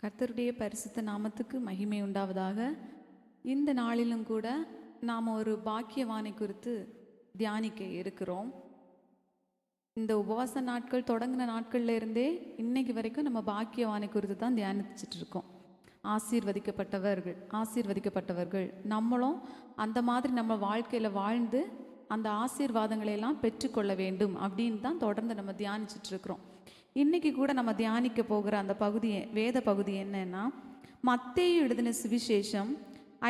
கர்த்தருடைய பரிசுத்த நாமத்துக்கு மகிமை உண்டாவதாக. இந்த நாளிலும் கூட நாம் ஒரு பாக்கியவானை குறித்து தியானிக்க இருக்கிறோம். இந்த உபவாச நாட்கள் தொடங்கின நாட்கள்ல இருந்தே இன்னைக்கு வரைக்கும் நம்ம பாக்கியவானை குறித்து தான் தியானிச்சுட்டு இருக்கோம். ஆசீர்வதிக்கப்பட்டவர்கள் நம்மளும் அந்த மாதிரி நம்ம வாழ்க்கையில் வாழ்ந்து அந்த ஆசீர்வாதங்களை எல்லாம் பெற்றுக்கொள்ள வேண்டும் அப்படின்னு தான் தொடர்ந்து நம்ம தியானிச்சுட்டு இருக்கிறோம். இன்னைக்கு கூட நம்ம தியானிக்க போகிற அந்த பகுதி, வேத பகுதி என்னன்னா, மத்தேயு எழுதின சுவிசேஷம்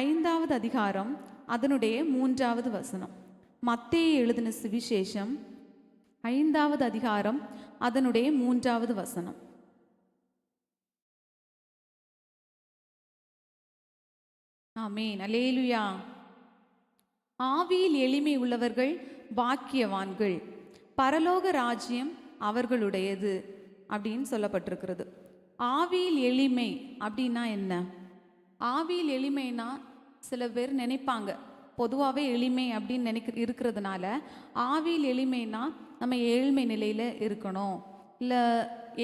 5வது அதிகாரம் அதனுடைய 3வது வசனம். மத்தேயு எழுதின சுவிசேஷம் 5வது அதிகாரம் அதனுடைய 3வது வசனம். ஆமென், அல்லேலூயா. ஆவியில் எளிமை உள்ளவர்கள் பாக்கியவான்கள், பரலோக ராஜ்யம் அவர்களுடையது அப்படின்னு சொல்லப்பட்டிருக்கிறது. ஆவியில் எளிமை அப்படின்னா என்ன? ஆவியில் எளிமைனா சில பேர் நினைப்பாங்க, பொதுவாகவே எளிமை அப்படின்னு இருக்கிறதுனால ஆவியில் எளிமைனா நம்ம ஏழ்மை நிலையில் இருக்கணும், இல்லை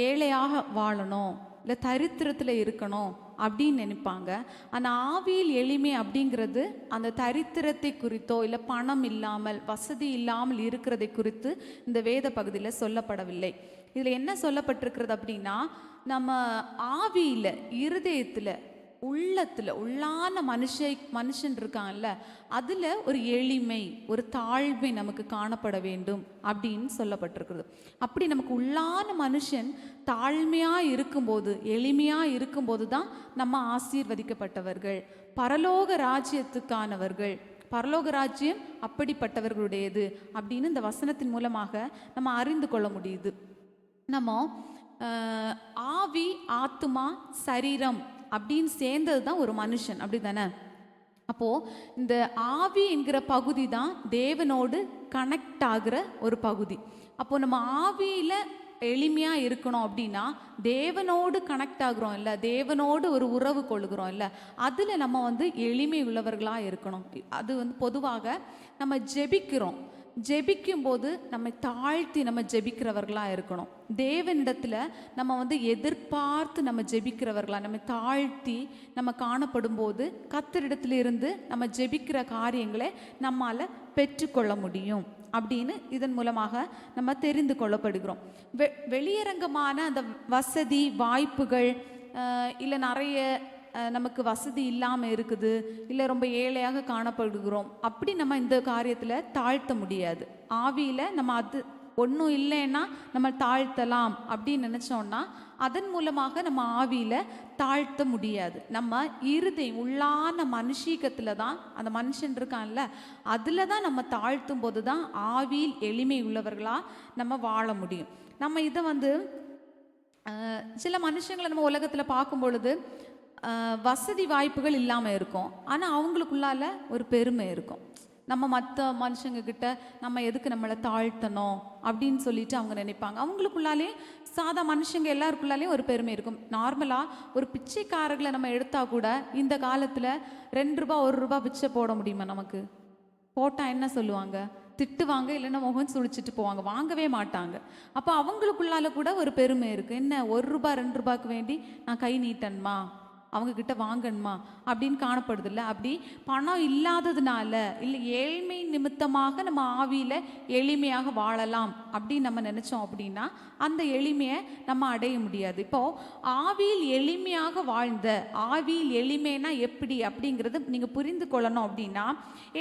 ஏழையாக வாழணும், இல்லை தரித்திரத்தில் இருக்கணும் அப்படின்னு நினைப்பாங்க. ஆனால் ஆவியில் எளிமை அப்படிங்கிறது அந்த தரித்திரத்தை குறித்தோ இல்லை பணம் இல்லாமல் வசதி இல்லாமல் இருக்கிறதை குறித்து இந்த வேத பகுதியில் சொல்லப்படவில்லை. இதில் என்ன சொல்லப்பட்டிருக்கிறது அப்படின்னா, நம்ம ஆவியில், இருதயத்தில், உள்ளத்தில், உள்ளான மனுஷன் இருக்காங்கல்ல, அதில் ஒரு எளிமை, ஒரு தாழ்மை நமக்கு காணப்பட வேண்டும் அப்படின்னு சொல்லப்பட்டிருக்கிறது. அப்படி நமக்கு உள்ளான மனுஷன் தாழ்மையாக இருக்கும்போது, எளிமையாக இருக்கும்போது தான் நம்ம ஆசீர்வதிக்கப்பட்டவர்கள், பரலோக ராஜ்யத்துக்கானவர்கள். பரலோக ராஜ்யம் அப்படிப்பட்டவர்களுடையது அப்படின்னு இந்த வசனத்தின் மூலமாக நம்ம அறிந்து கொள்ள முடியுது. நம்ம ஆவி, ஆத்துமா, சரீரம் அப்படின்னு சேர்ந்தது தான் ஒரு மனுஷன், அப்படி தானே? அப்போது இந்த ஆவி என்கிற பகுதி தான் தேவனோடு கனெக்ட் ஆகிற ஒரு பகுதி. அப்போது நம்ம ஆவியில் எளிமையாக இருக்கணும் அப்படின்னா தேவனோடு கனெக்ட் ஆகுறோம் இல்லை, தேவனோடு ஒரு உறவு கொள்கிறோம் இல்லை, அதில் நம்ம எளிமை உள்ளவர்களாக இருக்கணும். அது பொதுவாக நம்ம ஜெபிக்கும் போது நம்ம தாழ்த்தி நம்ம ஜெபிக்கிறவர்களாக இருக்கணும். தேவனிடத்தில் நம்ம எதிர்பார்த்து நம்ம ஜெபிக்கிறவர்களாக, நம்ம தாழ்த்தி நம்ம காணப்படும் போது கர்த்தரிடத்துல இருந்து நம்ம ஜெபிக்கிற காரியங்களை நம்மால் பெற்றுக்கொள்ள முடியும் அப்படின்னு இதன் மூலமாக நம்ம தெரிந்து கொள்ளப்படுகிறோம். வெளியரங்கமான அந்த வசதி வாய்ப்புகள், இல்லை நிறைய நமக்கு வசதி இல்லாமல் இருக்குது, இல்லை ரொம்ப ஏழையாக காணப்படுகிறோம், அப்படி நம்ம இந்த காரியத்தில் தாழ்த்த முடியாது. ஆவியில் நம்ம அது ஒன்றும் இல்லைன்னா நம்ம தாழ்த்தலாம் அப்படின்னு நினச்சோன்னா அதன் மூலமாக நம்ம ஆவியில் தாழ்த்த முடியாது. நம்ம இருதயம், உள்ளான மனுஷீகத்தில் தான், அந்த மனுஷன் இருக்கான்ல, அதில் தான் நம்ம தாழ்த்தும் போது தான் ஆவியில் எளிமை உள்ளவர்களாக நம்ம வாழ முடியும். நம்ம இதை சில மனுஷங்களை நம்ம உலகத்தில் பார்க்கும் பொழுது வசதி வாய்ப்புகள் இல்லாமல் இருக்கும், ஆனால் அவங்களுக்குள்ளால ஒரு பெருமை இருக்கும். நம்ம மற்ற மனுஷங்கக்கிட்ட நம்ம எதுக்கு நம்மளை தாழ்த்தணும் அப்படின்னு சொல்லிட்டு அவங்க நினைப்பாங்க. அவங்களுக்குள்ளாலே, சாதா மனுஷங்க எல்லாருக்குள்ளாலேயும் ஒரு பெருமை இருக்கும். நார்மலாக ஒரு பிச்சைக்காரர்களை நம்ம எடுத்தால் கூட இந்த காலத்தில் 2 ரூபா 1 ரூபா பிச்சை போட முடியுமா? நமக்கு போட்டால் என்ன சொல்லுவாங்க? திட்டுவாங்க, இல்லைன்னா முகம் சுழிச்சிட்டு போவாங்க, வாங்கவே மாட்டாங்க. அப்போ அவங்களுக்குள்ளால கூட ஒரு பெருமை இருக்குது. என்ன 1 ரூபா 2 ரூபாய்க்கு வேண்டி நான் கை நீட்டணுமா, அவங்கக்கிட்ட வாங்கணுமா அப்படின்னு காணப்படுது இல்லை. அப்படி பணம் இல்லாததுனால, இல்லை ஏழ்மை நிமித்தமாக நம்ம ஆவியில் எளிமையாக வாழலாம் அப்படின்னு நம்ம நினச்சோம் அப்படின்னா அந்த எளிமையை நம்ம அடைய முடியாது. இப்போது ஆவியில் எளிமையாக வாழ்ந்த, ஆவியில் எளிமைனா எப்படி அப்படிங்கிறது நீங்கள் புரிந்து கொள்ளணும் அப்படின்னா,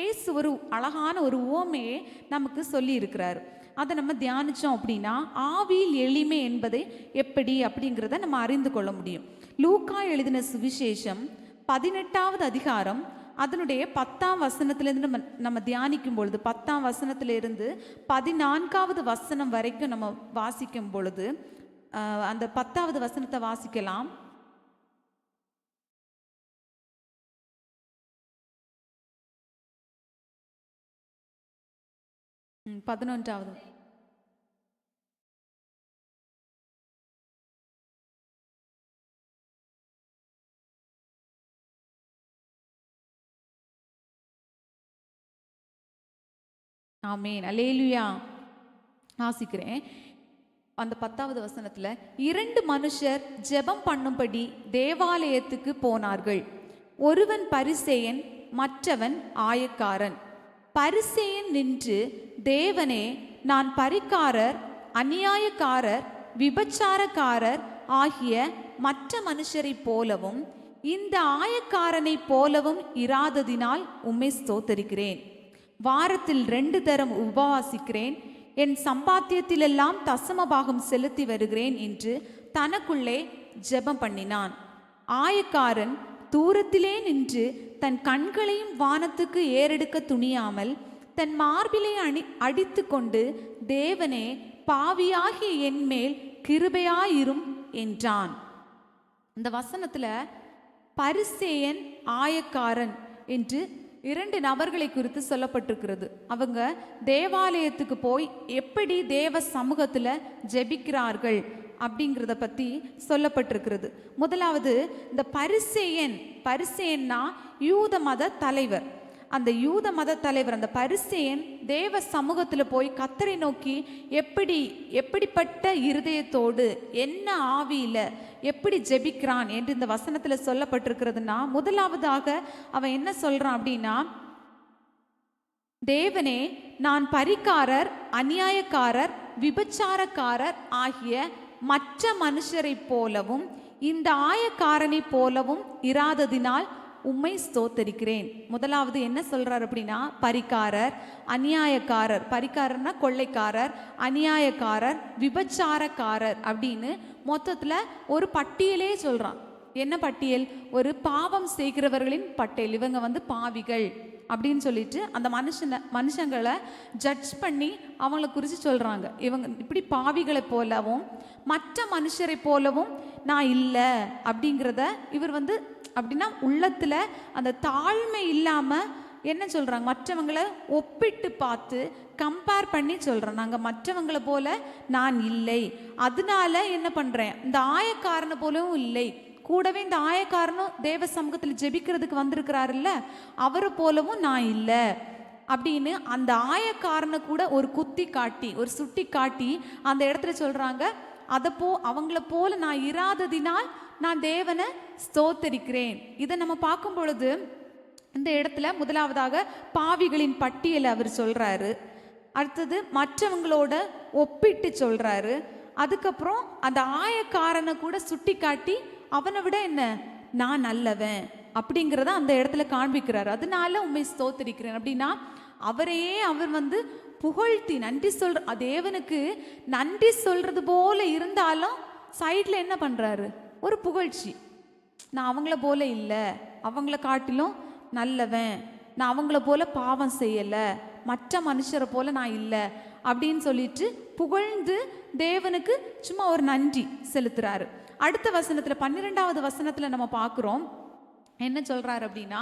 ஏசு ஒரு அழகான ஒரு உவமையை நமக்கு சொல்லி இருக்கிறார். அதை நம்ம தியானித்தோம் அப்படின்னா ஆவியில் எளிமை என்பதை எப்படி அப்படிங்கிறத நம்ம அறிந்து கொள்ள முடியும். லூக்கா எழுதின சுவிசேஷம் 18வது அதிகாரம் அதனுடைய 10ஆம் வசனத்திலிருந்து நம்ம தியானிக்கும் பொழுது, 10ஆம் வசனத்திலிருந்து 14வது வசனம் வரைக்கும் நம்ம வாசிக்கும் பொழுது, அந்த 10வது வசனத்தை வாசிக்கலாம். 11வது. ஆமென், அல்லேலூயா. வாசிக்கிறேன். அந்த 10வது வசனத்துல 2 மனுஷர் ஜெபம் பண்ணும்படி தேவாலயத்துக்கு போனார்கள். ஒருவன் பரிசேயன், மற்றவன் ஆயக்காரன். பரிசேயன் நின்று, தேவனே, நான் பரிகாரர், அநியாயக்காரர், விபச்சாரக்காரர் ஆகிய மற்ற மனுஷரைப் போலவும் இந்த ஆயக்காரனைப் போலவும் இராததினால் உம்மை ஸ்தோத்தரிக்கிறேன். வாரத்தில் 2 தரம் உபவாசிக்கிறேன். என் சம்பாத்தியத்திலெல்லாம் தசமபாகம் செலுத்தி வருகிறேன் என்று தனக்குள்ளே ஜெபம் பண்ணினான். ஆயக்காரன் தூரத்திலே நின்று தன் கண்களையும் வானத்துக்கு ஏறெடுக்க துணியாமல் தன் மார்பிலை அடித்து கொண்டு, தேவனே, பாவியாகிய என் மேல் கிருபையாயிரும் என்றான். இந்த வசனத்துல பரிசேயன், ஆயக்காரன் என்று 2 நபர்களை குறித்து சொல்லப்பட்டிருக்கிறது. அவங்க தேவாலயத்துக்கு போய் எப்படி தேவ சமூகத்துல ஜெபிக்கிறார்கள் அப்படிங்கிறத பத்தி சொல்லப்பட்டிருக்கிறது. முதலாவது, இந்த பரிசேயன்னா யூத மத தலைவர். அந்த யூத மத தலைவர், அந்த பரிசேயன் தேவ சமூகத்துல போய் கர்த்தரை நோக்கி எப்படிப்பட்ட இருதயத்தோடு, என்ன ஆவியில எப்படி ஜெபிக்கிறான் என்று இந்த வசனத்துல சொல்லப்பட்டிருக்கிறதுனா, முதலாவதாக அவன் என்ன சொல்றான் அப்படின்னா, தேவனே, நான் பரிகாரர், அநியாயக்காரர், விபச்சாரக்காரர் ஆகிய மற்ற மனுஷரைப் போலவும் இந்த ஆயக்காரனை போலவும் இராததினால் உம்மை ஸ்தோத்தரிக்கிறேன். முதலாவது என்ன சொல்றார் அப்படின்னா, பரிகாரர், அநியாயக்காரர். பரிகாரர்னா கொள்ளைக்காரர், அநியாயக்காரர், விபச்சாரக்காரர் அப்படின்னு மொத்தத்துல ஒரு பட்டியலே சொல்றான். என்ன பட்டியல்? ஒரு பாவம் செய்கிறவர்களின் பட்டியல். இவங்க பாவிகள் அப்படின்னு சொல்லிட்டு அந்த மனுஷங்களை ஜட்ஜ் பண்ணி அவங்கள குறித்து சொல்றாங்க. இவங்க இப்படி பாவிகளை போலவும் மற்ற மனுஷரை போலவும் நான் இல்லை அப்படிங்கிறத இவர் அப்படின்னா உள்ளத்துல அந்த தாழ்மை இல்லாம என்ன சொல்றாங்க, மற்றவங்களை ஒப்பிட்டு பார்த்து கம்பேர் பண்ணி சொல்றேன், நாங்க மற்றவங்களை போல நான் இல்லை, அதனால என்ன பண்றேன், இந்த ஆயக்காரனை போலவும் இல்லை, கூடவே இந்த ஆயக்காரனும் தேவ சமூகத்தில் ஜெபிக்கிறதுக்கு வந்திருக்கிறாருல்ல, அவரை போலவும் நான் இல்லை அப்படின்னு அந்த ஆயக்காரனை கூட ஒரு குத்தி காட்டி, ஒரு சுட்டி காட்டி அந்த இடத்துல சொல்றாங்க, அவங்கள போல நான் இராததினால் நான் தேவனை ஸ்தோத்தரிக்கிறேன். இதை நம்ம பார்க்கும் பொழுது இந்த இடத்துல முதலாவதாக பாவிகளின் பட்டியலை அவர் சொல்றாரு. அடுத்தது மற்றவங்களோட ஒப்பிட்டு சொல்றாரு. அதுக்கப்புறம் அந்த ஆயக்காரனை கூட சுட்டி காட்டி அவனை விட என்ன நான் நல்லவன் அப்படிங்கிறத அந்த இடத்துல காண்பிக்கிறாரு. அதனால உண்மை ஸ்தோத்தரிக்கிறேன் அப்படின்னா அவரையே அவர் புகழ்த்தி நன்றி சொல்ற தேவனுக்கு நன்றி சொல்றது போல இருந்தாலும் சைட்ல என்ன பண்றாரு, ஒரு புகழ்ச்சி. நான் அவங்கள போல இல்லை, அவங்கள காட்டிலும் நல்லவன், நான் அவங்கள போல பாவம் செய்யலை, மற்ற மனுஷரை போல நான் இல்லை அப்படின்னு சொல்லிட்டு புகழ்ந்து தேவனுக்கு சும்மா ஒரு நன்றி செலுத்துறாரு. அடுத்த வசனத்துல 12வது வசனத்துல நம்ம பார்க்குறோம், என்ன சொல்றாரு அப்படின்னா,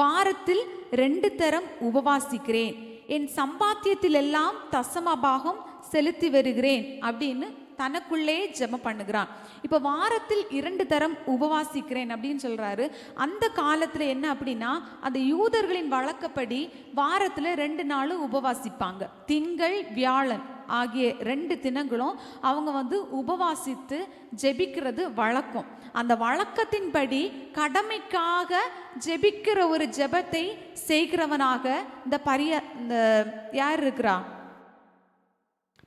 வாரத்தில் 2 தரம் உபவாசிக்கிறேன், என் சம்பாத்தியத்தில் எல்லாம் தசமபாகம் செலுத்தி வருகிறேன் அப்படின்னு தனக்குள்ளே ஜெபம் பண்ணுகிறான். இப்போ வாரத்தில் 2 தரம் உபவாசிக்கிறேன் அப்படின்னு சொல்றாரு. அந்த காலத்துல என்ன அப்படின்னா, அந்த யூதர்களின் வழக்கப்படி வாரத்துல 2 நாளும் உபவாசிப்பாங்க. திங்கள், வியாழன் ஆகிய 2 தினங்களும் அவங்க உபவாசித்து ஜெபிக்கிறது வழக்கம். அந்த வழக்கத்தின்படி கடமைக்காக ஜெபிக்கிற ஒரு ஜெபத்தை செய்கிறவனாக இந்த யார் இருக்கிறா,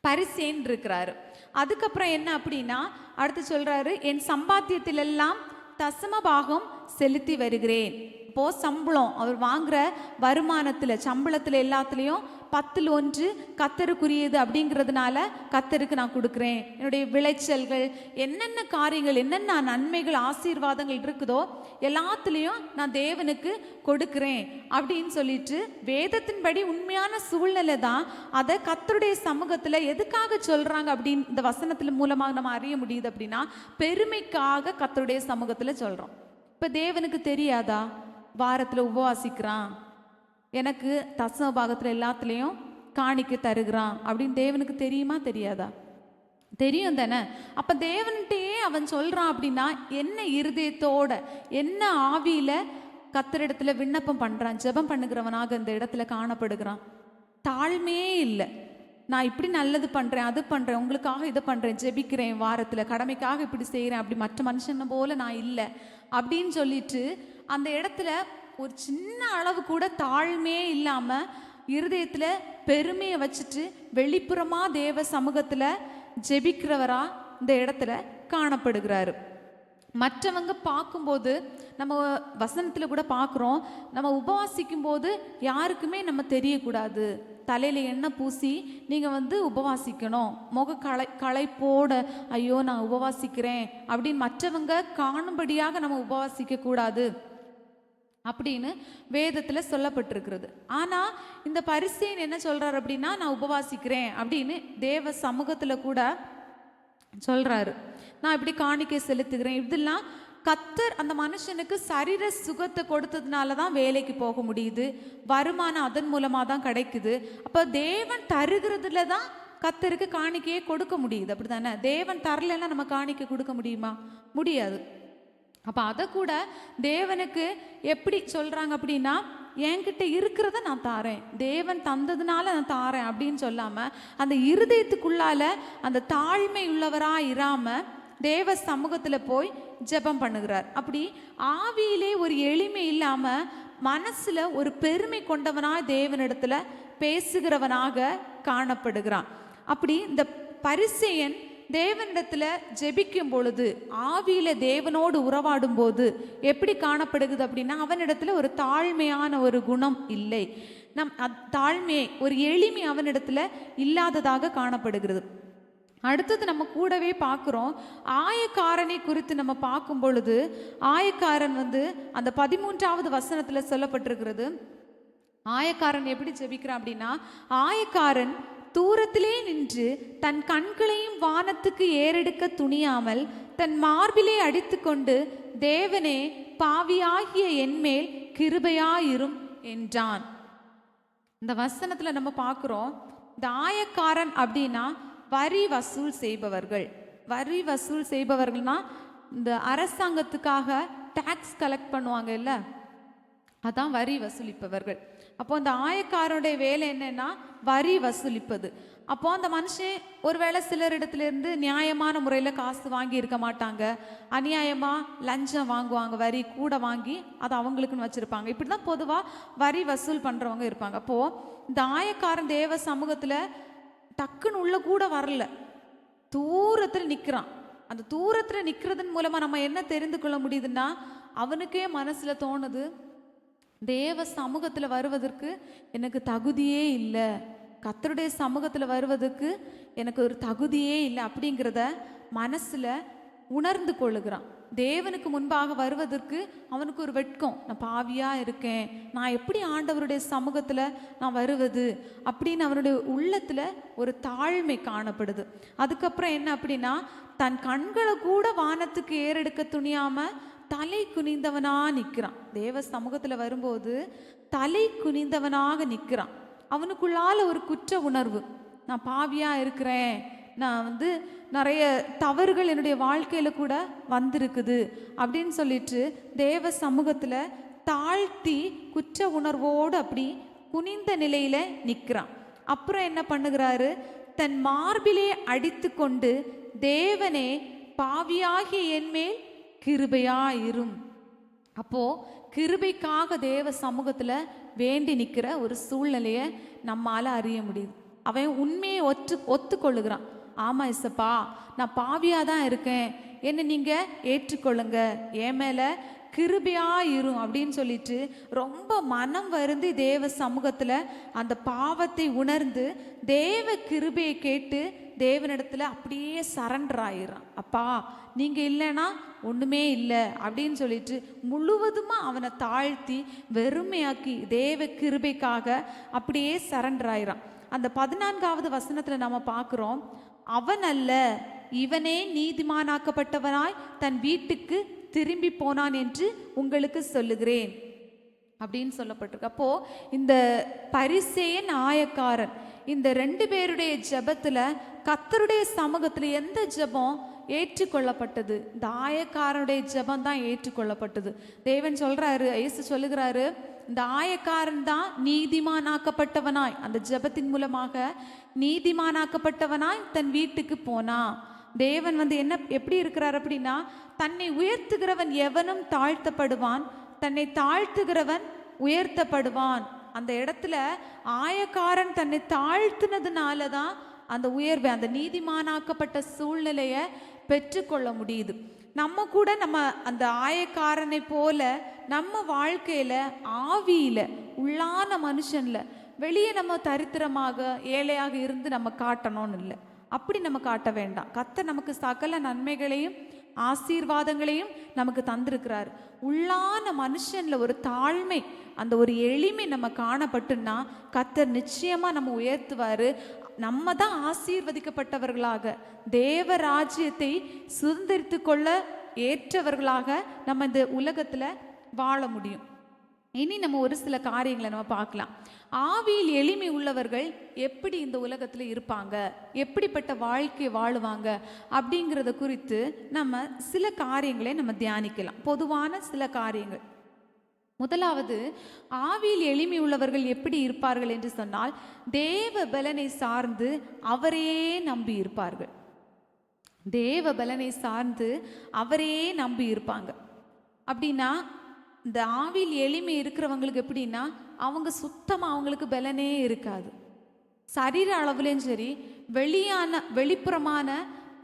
பரிசேன் இருக்கிறாரு. அதுக்கப்புறம் என்ன அப்படின்னா அடுத்து சொல்றாரு, என் சம்பாத்தியத்தில் எல்லாம் தசமபாகம் செலுத்தி வருகிறேன். இப்போ சம்பளம் அவர் வாங்குற வருமானத்துல, சம்பளத்துல எல்லாத்துலேயும் 10ல் 1 கர்த்தருக்குரியது அப்படிங்கிறதுனால கர்த்தருக்கு நான் கொடுக்குறேன். என்னுடைய விளைச்சல்கள், என்னென்ன காரியங்கள், என்னென்ன நன்மைகள், ஆசீர்வாதங்கள் இருக்குதோ எல்லாத்துலேயும் நான் தேவனுக்கு கொடுக்குறேன் அப்படின்னு சொல்லிட்டு வேதத்தின்படி உண்மையான சூழ்நிலை தான் அதை கர்த்தருடைய சமூகத்தில் எதுக்காக சொல்கிறாங்க அப்படின்னு இந்த வசனத்தில் மூலமாக நம்ம அறிய முடியுது. அப்படின்னா பெருமைக்காக கர்த்தருடைய சமூகத்தில் சொல்கிறோம். இப்போ தேவனுக்கு தெரியாதா வாரத்தில் உபவாசிக்கிறான், எனக்கு தசம பாகத்தில் எல்லாத்துலேயும் காணிக்க தருகிறான் அப்படின்னு தேவனுக்கு தெரியுமா தெரியாதா? தெரியும் தானே. அப்போ தேவன்கிட்டயே அவன் சொல்கிறான் அப்படின்னா என்ன இருதயத்தோட, என்ன ஆவியில் கர்த்தரிடத்துல விண்ணப்பம் பண்ணுறான், ஜெபம் பண்ணுகிறவனாக இந்த இடத்துல காணப்படுகிறான். தாழ்மையே இல்லை, நான் இப்படி நல்லது பண்ணுறேன், அது பண்ணுறேன், உங்களுக்காக இதை பண்ணுறேன், ஜெபிக்கிறேன், வாரத்தில் கடமைக்காக இப்படி செய்கிறேன், அப்படி மற்ற மனுஷனை போல நான் இல்லை அப்படின்னு சொல்லிட்டு அந்த இடத்துல ஒரு சின்ன அளவு கூட தாழ்மையே இல்லாமல் இருதயத்தில் பெருமையை வச்சுட்டு வெளிப்புறமாக தேவ சமூகத்தில் ஜெபிக்கிறவரா இந்த இடத்துல காணப்படுகிறாரு. மற்றவங்க பார்க்கும்போது நம்ம வசனத்தில் கூட பார்க்குறோம், நம்ம உபவாசிக்கும் போது யாருக்குமே நம்ம தெரியக்கூடாது. தலையில் எண்ணெய் பூசி நீங்கள் உபவாசிக்கணும், முக களைப்போட ஐயோ நான் உபவாசிக்கிறேன் அப்படின்னு மற்றவங்க காணும்படியாக நம்ம உபவாசிக்க கூடாது அப்படின்னு வேதத்தில் சொல்லப்பட்டிருக்கிறது. ஆனால் இந்த பரிசேயன் என்ன சொல்கிறார் அப்படின்னா, நான் உபவாசிக்கிறேன் அப்படின்னு தேவ சமூகத்தில் கூட சொல்கிறாரு. நான் இப்படி காணிக்கை செலுத்துகிறேன். இதெல்லாம் கத்தர் அந்த மனுஷனுக்கு சரீர சுகத்தை கொடுத்ததுனால தான் வேலைக்கு போக முடியுது, வருமானம் அதன் மூலமாக தான் கிடைக்குது. அப்போ தேவன் தருகிறதுல தான் கத்தருக்கு காணிக்கையே கொடுக்க முடியுது, அப்படி தானே? தேவன் தரலைன்னா நம்ம காணிக்கை கொடுக்க முடியுமா? முடியாது. அப்போ அதை கூட தேவனுக்கு எப்படி சொல்கிறாங்க அப்படின்னா, என்கிட்ட இருக்கிறத நான் தாரேன், தேவன் தந்ததுனால நான் தாரேன் அப்படின்னு சொல்லாமல் அந்த இருதயத்துக்குள்ளால அந்த தாழ்மை உள்ளவராக இராமல் தேவ சமூகத்தில் போய் ஜெபம் பண்ணுகிறார். அப்படி ஆவியிலே ஒரு எளிமை இல்லாமல் மனசில் ஒரு பெருமை கொண்டவனாக தேவனிடத்துல பேசுகிறவனாக காணப்படுகிறான். அப்படி இந்த பரிசேயன் தேவனிடத்துல ஜெபிக்கும் பொழுது, ஆவியில தேவனோடு உறவாடும் போது எப்படி காணப்படுகிறது அப்படின்னா, அவனிடத்துல ஒரு தாழ்மையான ஒரு குணம் இல்லை. தாழ்மையை, ஒரு எளிமை அவனிடத்துல இல்லாததாக காணப்படுகிறது. அடுத்தது நம்ம கூடவே பார்க்குறோம், ஆயக்காரனை குறித்து நம்ம பார்க்கும் பொழுது, ஆயக்காரன் அந்த 13வது வசனத்தில் சொல்லப்பட்டிருக்கிறது. ஆயக்காரன் எப்படி ஜெபிக்கிறான் அப்படின்னா, ஆயக்காரன் தூரத்திலே நின்று தன் கண்களையும் வானத்துக்கு ஏறெடுக்க துணியாமல் தன் மார்பிலே அடித்து கொண்டு, தேவனே பாவியாகிய என்மேல் கிருபையாயிரும் என்றான். இந்த வசனத்தில் நம்ம பார்க்குறோம், இந்த ஆயக்காரன் அப்படின்னா வரி வசூல் செய்பவர்கள். வரி வசூல் செய்பவர்கள்னா இந்த அரசாங்கத்துக்காக டாக்ஸ் கலெக்ட் பண்ணுவாங்க இல்லை, அதான் வரி வசூலிப்பவர்கள். அப்போ அந்த ஆயக்காரனுடைய வேலை என்னன்னா வரி வசூலிப்பது. அப்போ அந்த மனுஷன் ஒருவேளை சிலரிடத்துலேருந்து நியாயமான முறையில் காசு வாங்கி இருக்க மாட்டாங்க, அநியாயமாக லஞ்சம் வாங்குவாங்க, வரி கூட வாங்கி அதை அவங்களுக்குன்னு வச்சுருப்பாங்க. இப்படி தான் பொதுவாக வரி வசூல் பண்ணுறவங்க இருப்பாங்க. அப்போது இந்த ஆயக்காரன் தேவ சமூகத்தில் டக்குன்னு உள்ள கூட வரல, தூரத்தில் நிற்கிறான். அந்த தூரத்தில் நிற்கிறதன் மூலமாக நம்ம என்ன தெரிந்து கொள்ள முடியுதுன்னா, அவனுக்கே மனசில் தோணுது, தேவ சமூகத்தில் வருவதற்கு எனக்கு தகுதியே இல்லை, கர்த்தருடைய சமூகத்தில் வருவதற்கு எனக்கு ஒரு தகுதியே இல்லை அப்படிங்கிறத மனசில் உணர்ந்து கொள்ளுகிறான். தேவனுக்கு முன்பாக வருவதற்கு அவனுக்கு ஒரு வெட்கம், நான் பாவியாக இருக்கேன், நான் எப்படி ஆண்டவருடைய சமூகத்தில் நான் வருவது அப்படின்னு அவனுடைய உள்ளத்தில் ஒரு தாழ்மை காணப்படுது. அதுக்கப்புறம் என்ன அப்படின்னா, தன் கண்களை கூட வானத்துக்கு ஏறெடுக்க துணியாமல் தலை குனிந்தவனாக நிற்கிறான். தேவ சமூகத்தில் வரும்போது தலை குனிந்தவனாக நிற்கிறான். அவனுக்குள்ளால ஒரு குற்ற உணர்வு, நான் பாவியாக இருக்கிறேன், நான் நிறைய தவறுகள் என்னுடைய வாழ்க்கையில் கூட வந்திருக்குது அப்படின்னு சொல்லிட்டு தேவ சமூகத்தில் தாழ்த்தி குற்ற உணர்வோடு அப்படி குனிந்த நிலையில் நிற்கிறான். அப்புறம் என்ன பண்ணுகிறாரு, தன் மார்பிலே அடித்து கொண்டு, தேவனே பாவியாகிய என்மேல் கிருபையாயிரும். அப்போது கிருபைக்காக தேவ சமூகத்தில் வேண்டி நிற்கிற ஒரு சூழ்நிலையை நம்மால் அறிய முடியுது. அவன் உண்மையை ஒத்துக்கொள்ளுகிறான். ஆமாம் இசப்பா, நான் பாவியாக தான் இருக்கேன், என்னை நீங்கள் ஏற்றுக்கொள்ளுங்க, என் மேலே கிருபையாயிரும் அப்படின்னு சொல்லிட்டு ரொம்ப மனம் வருந்தி தேவ சமூகத்தில் அந்த பாவத்தை உணர்ந்து தேவ கிருபையை கேட்டு தேவனிடத்தில் அப்படியே சரண்டர் ஆயிடுறான். அப்பா நீங்கள் இல்லைன்னா ஒன்றுமே இல்லை அப்படின்னு சொல்லிட்டு முழுவதுமாக அவனை தாழ்த்தி வெறுமையாக்கி தேவ கிருபைக்காக அப்படியே சரண்டர் ஆயிடுறான். அந்த 14வது வசனத்தில் நம்ம பார்க்குறோம், அவன் அல்ல, இவனே நீதிமானாக்கப்பட்டவனாய் தன் வீட்டுக்கு திரும்பி போனான் என்று உங்களுக்கு சொல்லுகிறேன். அப்படின்னு சொல்லப்பட்டிருக்கு. அப்போ இந்த பரிசேயன் ஆயக்காரன் இந்த 2 பேருடைய ஜெபத்துல கர்த்தருடைய சமூகத்துல எந்த ஜெபம் ஏற்றுக்கொள்ளப்பட்டது? இந்த ஆயக்காரனுடைய ஜெபம் தான் ஏற்றுக்கொள்ளப்பட்டது. தேவன் சொல்றாரு, இயேசு சொல்லுகிறாரு, இந்த ஆயக்காரன் தான் நீதிமானாக்கப்பட்டவனாய், அந்த ஜெபத்தின் மூலமாக நீதிமானாக்கப்பட்டவனாய் தன் வீட்டுக்கு போனா. தேவன் எப்படி இருக்கிறார் அப்படின்னா, தன்னை உயர்த்துகிறவன் எவனும் தாழ்த்தப்படுவான், தன்னை தாழ்த்துகிறவன் உயர்த்தப்படுவான். அந்த இடத்துல ஆயக்காரன் தன்னை தாழ்த்தினதுனால தான் அந்த உயர்வை, அந்த நீதிமானாக்கப்பட்ட சூழ்நிலையை பெற்றுக்கொள்ள முடியுது. நம்ம கூட நம்ம அந்த ஆயக்காரனை போல நம்ம வாழ்க்கையில ஆவியில உள்ளான மனுஷன்ல வெளியே நம்ம தரித்திரமாக ஏழையாக இருந்து நம்ம காட்டணும்னு இல்லை. அப்படி நம்ம காட்ட வேண்டாம். கர்த்தர் நமக்கு சகல நன்மைகளையும் ஆசீர்வாதங்களையும் நமக்கு தந்திருக்கிறார். உள்ளான மனுஷன்ல ஒரு தாழ்மை, அந்த ஒரு எளிமை நம்ம காணப்பட்டுன்னா கர்த்தர் நிச்சயமா நம்ம உயர்த்துவாரு. நம்ம தான் ஆசீர்வதிக்கப்பட்டவர்களாக தேவ ராஜ்யத்தை சுதந்திரித்து கொள்ள ஏற்றவர்களாக நம்ம இந்த உலகத்துல வாழ முடியும். இனி நம்ம ஒரு சில காரியங்களை நம்ம பார்க்கலாம். ஆவியில் எளிமை உள்ளவர்கள் எப்படி இந்த உலகத்துல இருப்பாங்க, எப்படிப்பட்ட வாழ்க்கை வாழுவாங்க அப்படிங்கிறத குறித்து நம்ம சில காரியங்களை நம்ம தியானிக்கலாம். பொதுவான சில காரியங்கள். முதலாவது, ஆவியில் எளிமை உள்ளவர்கள் எப்படி இருப்பார்கள் என்று சொன்னால், தேவ பலனை சார்ந்து அவரையே நம்பி இருப்பார்கள். தேவ பலனை சார்ந்து அவரையே நம்பி இருப்பாங்க. அப்படின்னா இந்த ஆவியில் எளிமை இருக்கிறவங்களுக்கு எப்படின்னா, அவங்க சுத்தமாக அவங்களுக்கு பலனே இருக்காது. சரீர அளவுலேயும் சரி, வெளிப்புறமான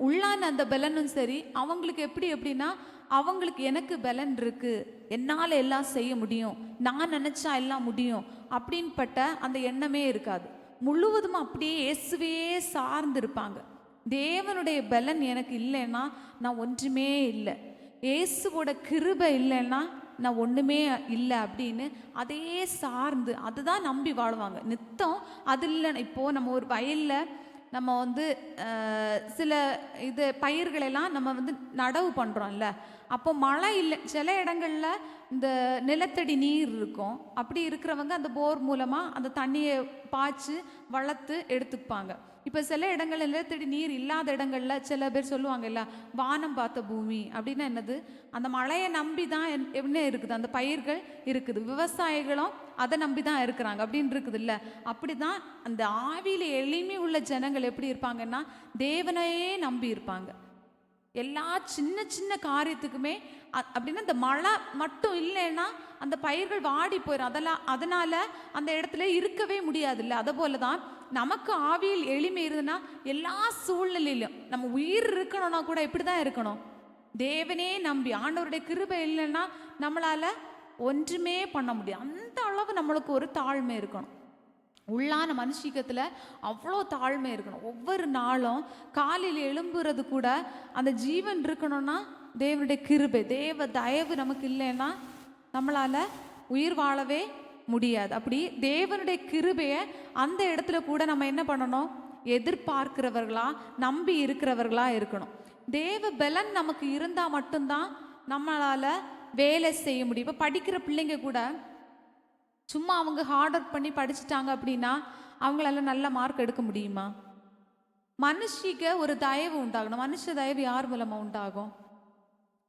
உள்ளான அந்த பலனும் சரி, அவங்களுக்கு எப்படின்னா, அவங்களுக்கு எனக்கு பலன் இருக்கு, என்னால் எல்லாம் செய்ய முடியும், நான் நினச்சா எல்லாம் முடியும் அப்படின்பட்ட அந்த எண்ணமே இருக்காது. முழுவதும் அப்படியே இயேசுவே சார்ந்து இருப்பாங்க. தேவனுடைய பலன் எனக்கு இல்லைன்னா நான் ஒன்றுமே இல்லை, இயேசுவோட கிருபை இல்லைன்னா நான் ஒன்றுமே இல்லை அப்படின்னு அதையே சார்ந்து அதுதான் நம்பி வாழ்வாங்க நித்தம். அது இல்லைன்னா, இப்போது நம்ம ஒரு வயலில் நம்ம சில பயிர்களெல்லாம் நம்ம நடவு பண்ணுறோம்ல, அப்போ மழை இல்லை, சில இடங்களில் இந்த நிலத்தடி நீர் இருக்கும். அப்படி இருக்கிறவங்க அந்த போர் மூலமாக அந்த தண்ணியை பாய்ச்சி வளர்த்து எடுத்துப்பாங்க. இப்போ சில இடங்கள்ல நிலத்தடி நீர் இல்லாத இடங்கள்ல சில பேர் சொல்லுவாங்கல்ல, வானம் பார்த்த பூமி அப்படின்னா என்னது, அந்த மழையை நம்பி தான் என்ன இருக்குது, அந்த பயிர்கள் இருக்குது, விவசாயிகளும் அதை நம்பி தான் இருக்கிறாங்க அப்படின்னு இருக்குது இல்லை. அப்படி தான் அந்த ஆவியில் எளிமை உள்ள ஜனங்கள் எப்படி இருப்பாங்கன்னா, தேவனையே நம்பி இருப்பாங்க. எல்லா சின்ன சின்ன காரியத்துக்குமே அப்படின்னா இந்த மழை மட்டும் இல்லைன்னா அந்த பயிர்கள் வாடி போயிடும். அதனால அந்த இடத்துல இருக்கவே முடியாது இல்லை. அதை போல தான் நமக்கு ஆவியில் எளிமை இருந்ததுன்னா எல்லா சூழ்நிலையிலும் நம்ம உயிர் இருக்கணும்னா கூட எப்படி தான் இருக்கணும், தேவனே நம்பி. ஆண்டவருடைய கிருபை இல்லைன்னா நம்மளால ஒன்றுமே பண்ண முடியும். அந்த அளவு நம்மளுக்கு ஒரு தாழ்மை இருக்கணும். உள்ளான மனுஷிகத்தில் அவ்வளோ தாழ்மை இருக்கணும். ஒவ்வொரு நாளும் காலையில் எழும்புறது கூட அந்த ஜீவன் இருக்கணும்னா தேவனுடைய கிருபை, தேவ தயவு நமக்கு இல்லைன்னா நம்மளால் உயிர் வாழவே முடியாது. அப்படி தேவனுடைய கிருபையை அந்த இடத்துல கூட நம்ம என்ன பண்ணணும், எதிர்பார்க்கிறவர்களா நம்பி இருக்கிறவர்களா இருக்கணும். தேவ பலன் நமக்கு இருந்தால் மட்டும்தான் நம்மளால் வேலை செய்ய முடியும். இப்போ படிக்கிற பிள்ளைங்க கூட சும்மா அவங்க ஹார்ட் ஒர்க் பண்ணி படிச்சுட்டாங்க அப்படின்னா அவங்களால நல்ல மார்க் எடுக்க முடியுமா? மனுஷிக்கு ஒரு தயவு உண்டாகணும். மனுஷ தயவு யார் மூலமாக உண்டாகும்?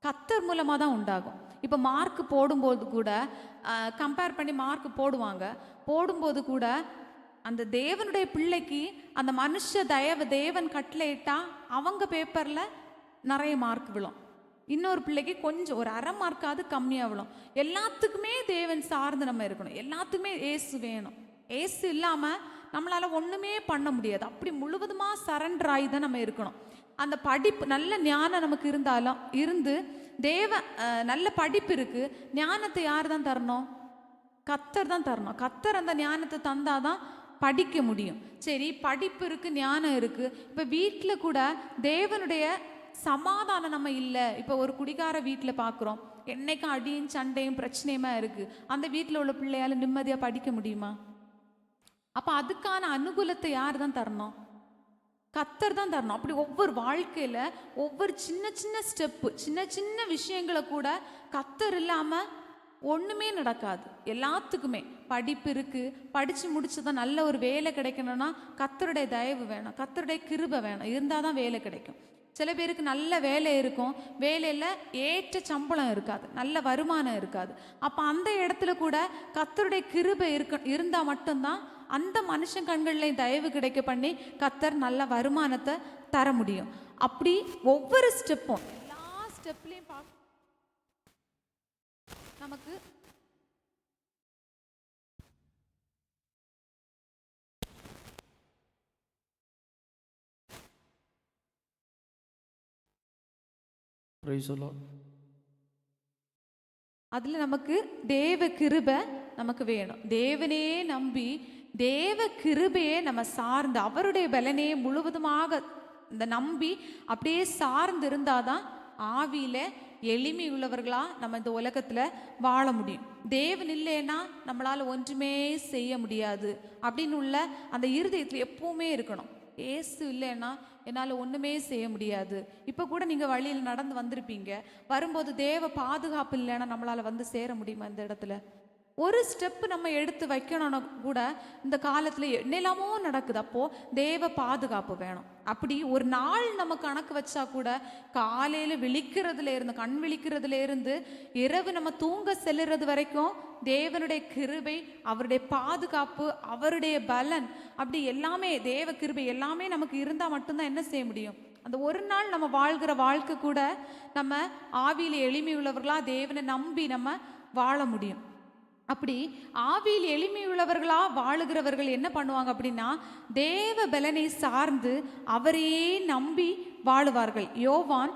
கர்த்தர் மூலமாக தான் உண்டாகும். இப்போ மார்க் போடும்போது கூட கம்பேர் பண்ணி மார்க் போடும்போது கூட அந்த தேவனுடைய பிள்ளைக்கு அந்த மனுஷ தயவு தேவன் கட்டளையிட்டா அவங்க பேப்பரில் நிறைய மார்க் விழும். இன்னொரு பிள்ளைக்கு கொஞ்சம் ஒரு அரை மார்க்காவது கம்மியாக விழும். எல்லாத்துக்குமே தேவன் சார்ந்து நம்ம இருக்கணும். எல்லாத்துக்குமே ஏசு வேணும். ஏசு இல்லாமல் நம்மளால் ஒன்றுமே பண்ண முடியாது. அப்படி முழுவதுமாக சரண்டர் ஆகி தான் நம்ம இருக்கணும். அந்த படிப்பு நல்ல ஞானம் நமக்கு இருந்து நல்ல படிப்பு இருக்குது, ஞானத்தை யார் தான் தரணும்? கர்த்தர் தான் தரணும். கர்த்தர் அந்த ஞானத்தை தந்தாதான் படிக்க முடியும். சரி, படிப்பு இருக்குது, ஞானம் இருக்குது. இப்போ வீட்டில் கூட தேவனுடைய சமாதானம் நம்ம இல்லை. இப்போ ஒரு குடிகார வீட்டில் பார்க்குறோம், என்னைக்கும் அடியும் சண்டையும் பிரச்சனையுமா இருக்குது. அந்த வீட்டில் உள்ள பிள்ளையால் நிம்மதியாக படிக்க முடியுமா? அப்போ அதுக்கான அனுகூலத்தை யார் தான் தரணும்? கர்த்தர் தான் தரணும். அப்படி ஒவ்வொரு வாழ்க்கையில் ஒவ்வொரு சின்ன சின்ன ஸ்டெப்பு, சின்ன சின்ன விஷயங்களை கூட கர்த்தர் இல்லாமல் ஒன்றுமே நடக்காது. எல்லாத்துக்குமே படிப்பு இருக்குது, படித்து முடிச்சதான் நல்ல ஒரு வேலை கிடைக்கணும்னா கர்த்தருடைய தயவு வேணும், கர்த்தருடைய கிருபை வேணும், இருந்தால் தான் வேலை கிடைக்கும். சில பேருக்கு நல்ல வேலை இருக்கும், வேலையில் ஏற்ற சம்பளம் இருக்காது, நல்ல வருமானம் இருக்காது. அப்போ அந்த இடத்துல கூட கர்த்தருடைய கிருபை இருந்தால் மட்டும்தான் அந்த மனுஷன் கண்கள்லையும் தயவு கிடைக்க பண்ணி கர்த்தர் நல்ல வருமானத்தை தர முடியும். அப்படி ஒவ்வொரு ஸ்டெப்பும், எல்லா ஸ்டெப்லையும் நமக்கு அதில் நமக்கு தேவ கிருபை நமக்கு வேணும். தேவனே நம்பி தேவ கிருபையே நம்ம சார்ந்து அவருடைய பலனையே முழுவதுமாக இந்த நம்பி அப்படியே சார்ந்து இருந்தாதான் ஆவியில எளிமை உள்ளவர்களா நம்ம இந்த உலகத்துல வாழ முடியும். தேவன் இல்லைன்னா நம்மளால ஒன்றுமே செய்ய முடியாது அப்படின்னு உள்ள அந்த இருதயத்துல எப்பவுமே இருக்கணும். ஏசு இல்லைன்னா என்னால் ஒன்றுமே செய்ய முடியாது. இப்போ கூட நீங்கள் வழியில் நடந்து வந்திருப்பீங்க, வரும்போது தேவ பாதுகாப்பு இல்லைன்னா நம்மளால் வந்து சேர முடியுமா? இந்த இடத்துல ஒரு ஸ்டெப்பு நம்ம எடுத்து வைக்கணும்னா கூட இந்த காலத்தில் என்னெல்லாமோ நடக்குது. அப்போது தேவ பாதுகாப்பு வேணும். அப்படி ஒரு நாள் நம்ம கணக்கு வச்சா கூட காலையில் விழிக்கிறதுல இருந்து, கண் விழிக்கிறதுல இருந்து இரவு நம்ம தூங்க செல்லுறது வரைக்கும் தேவனுடைய கிருபை, அவருடைய பாதுகாப்பு, அவருடைய பலன், அப்படி எல்லாமே தேவ கிருபை எல்லாமே நமக்கு இருந்தால் மட்டும்தான் என்ன செய்ய முடியும்? அந்த ஒரு நாள் நம்ம வாழ்கிற வாழ்க்கை கூட நம்ம ஆவியில் எளிமை உள்ளவர்களா தேவனை நம்பி நம்ம வாழ முடியும். அப்படி ஆவியில் எளிமை உள்ளவர்களா வாழுகிறவர்கள் என்ன பண்ணுவாங்க அப்படின்னா, தேவ பலனை சார்ந்து அவரையே நம்பி வாழுவார்கள். யோவான்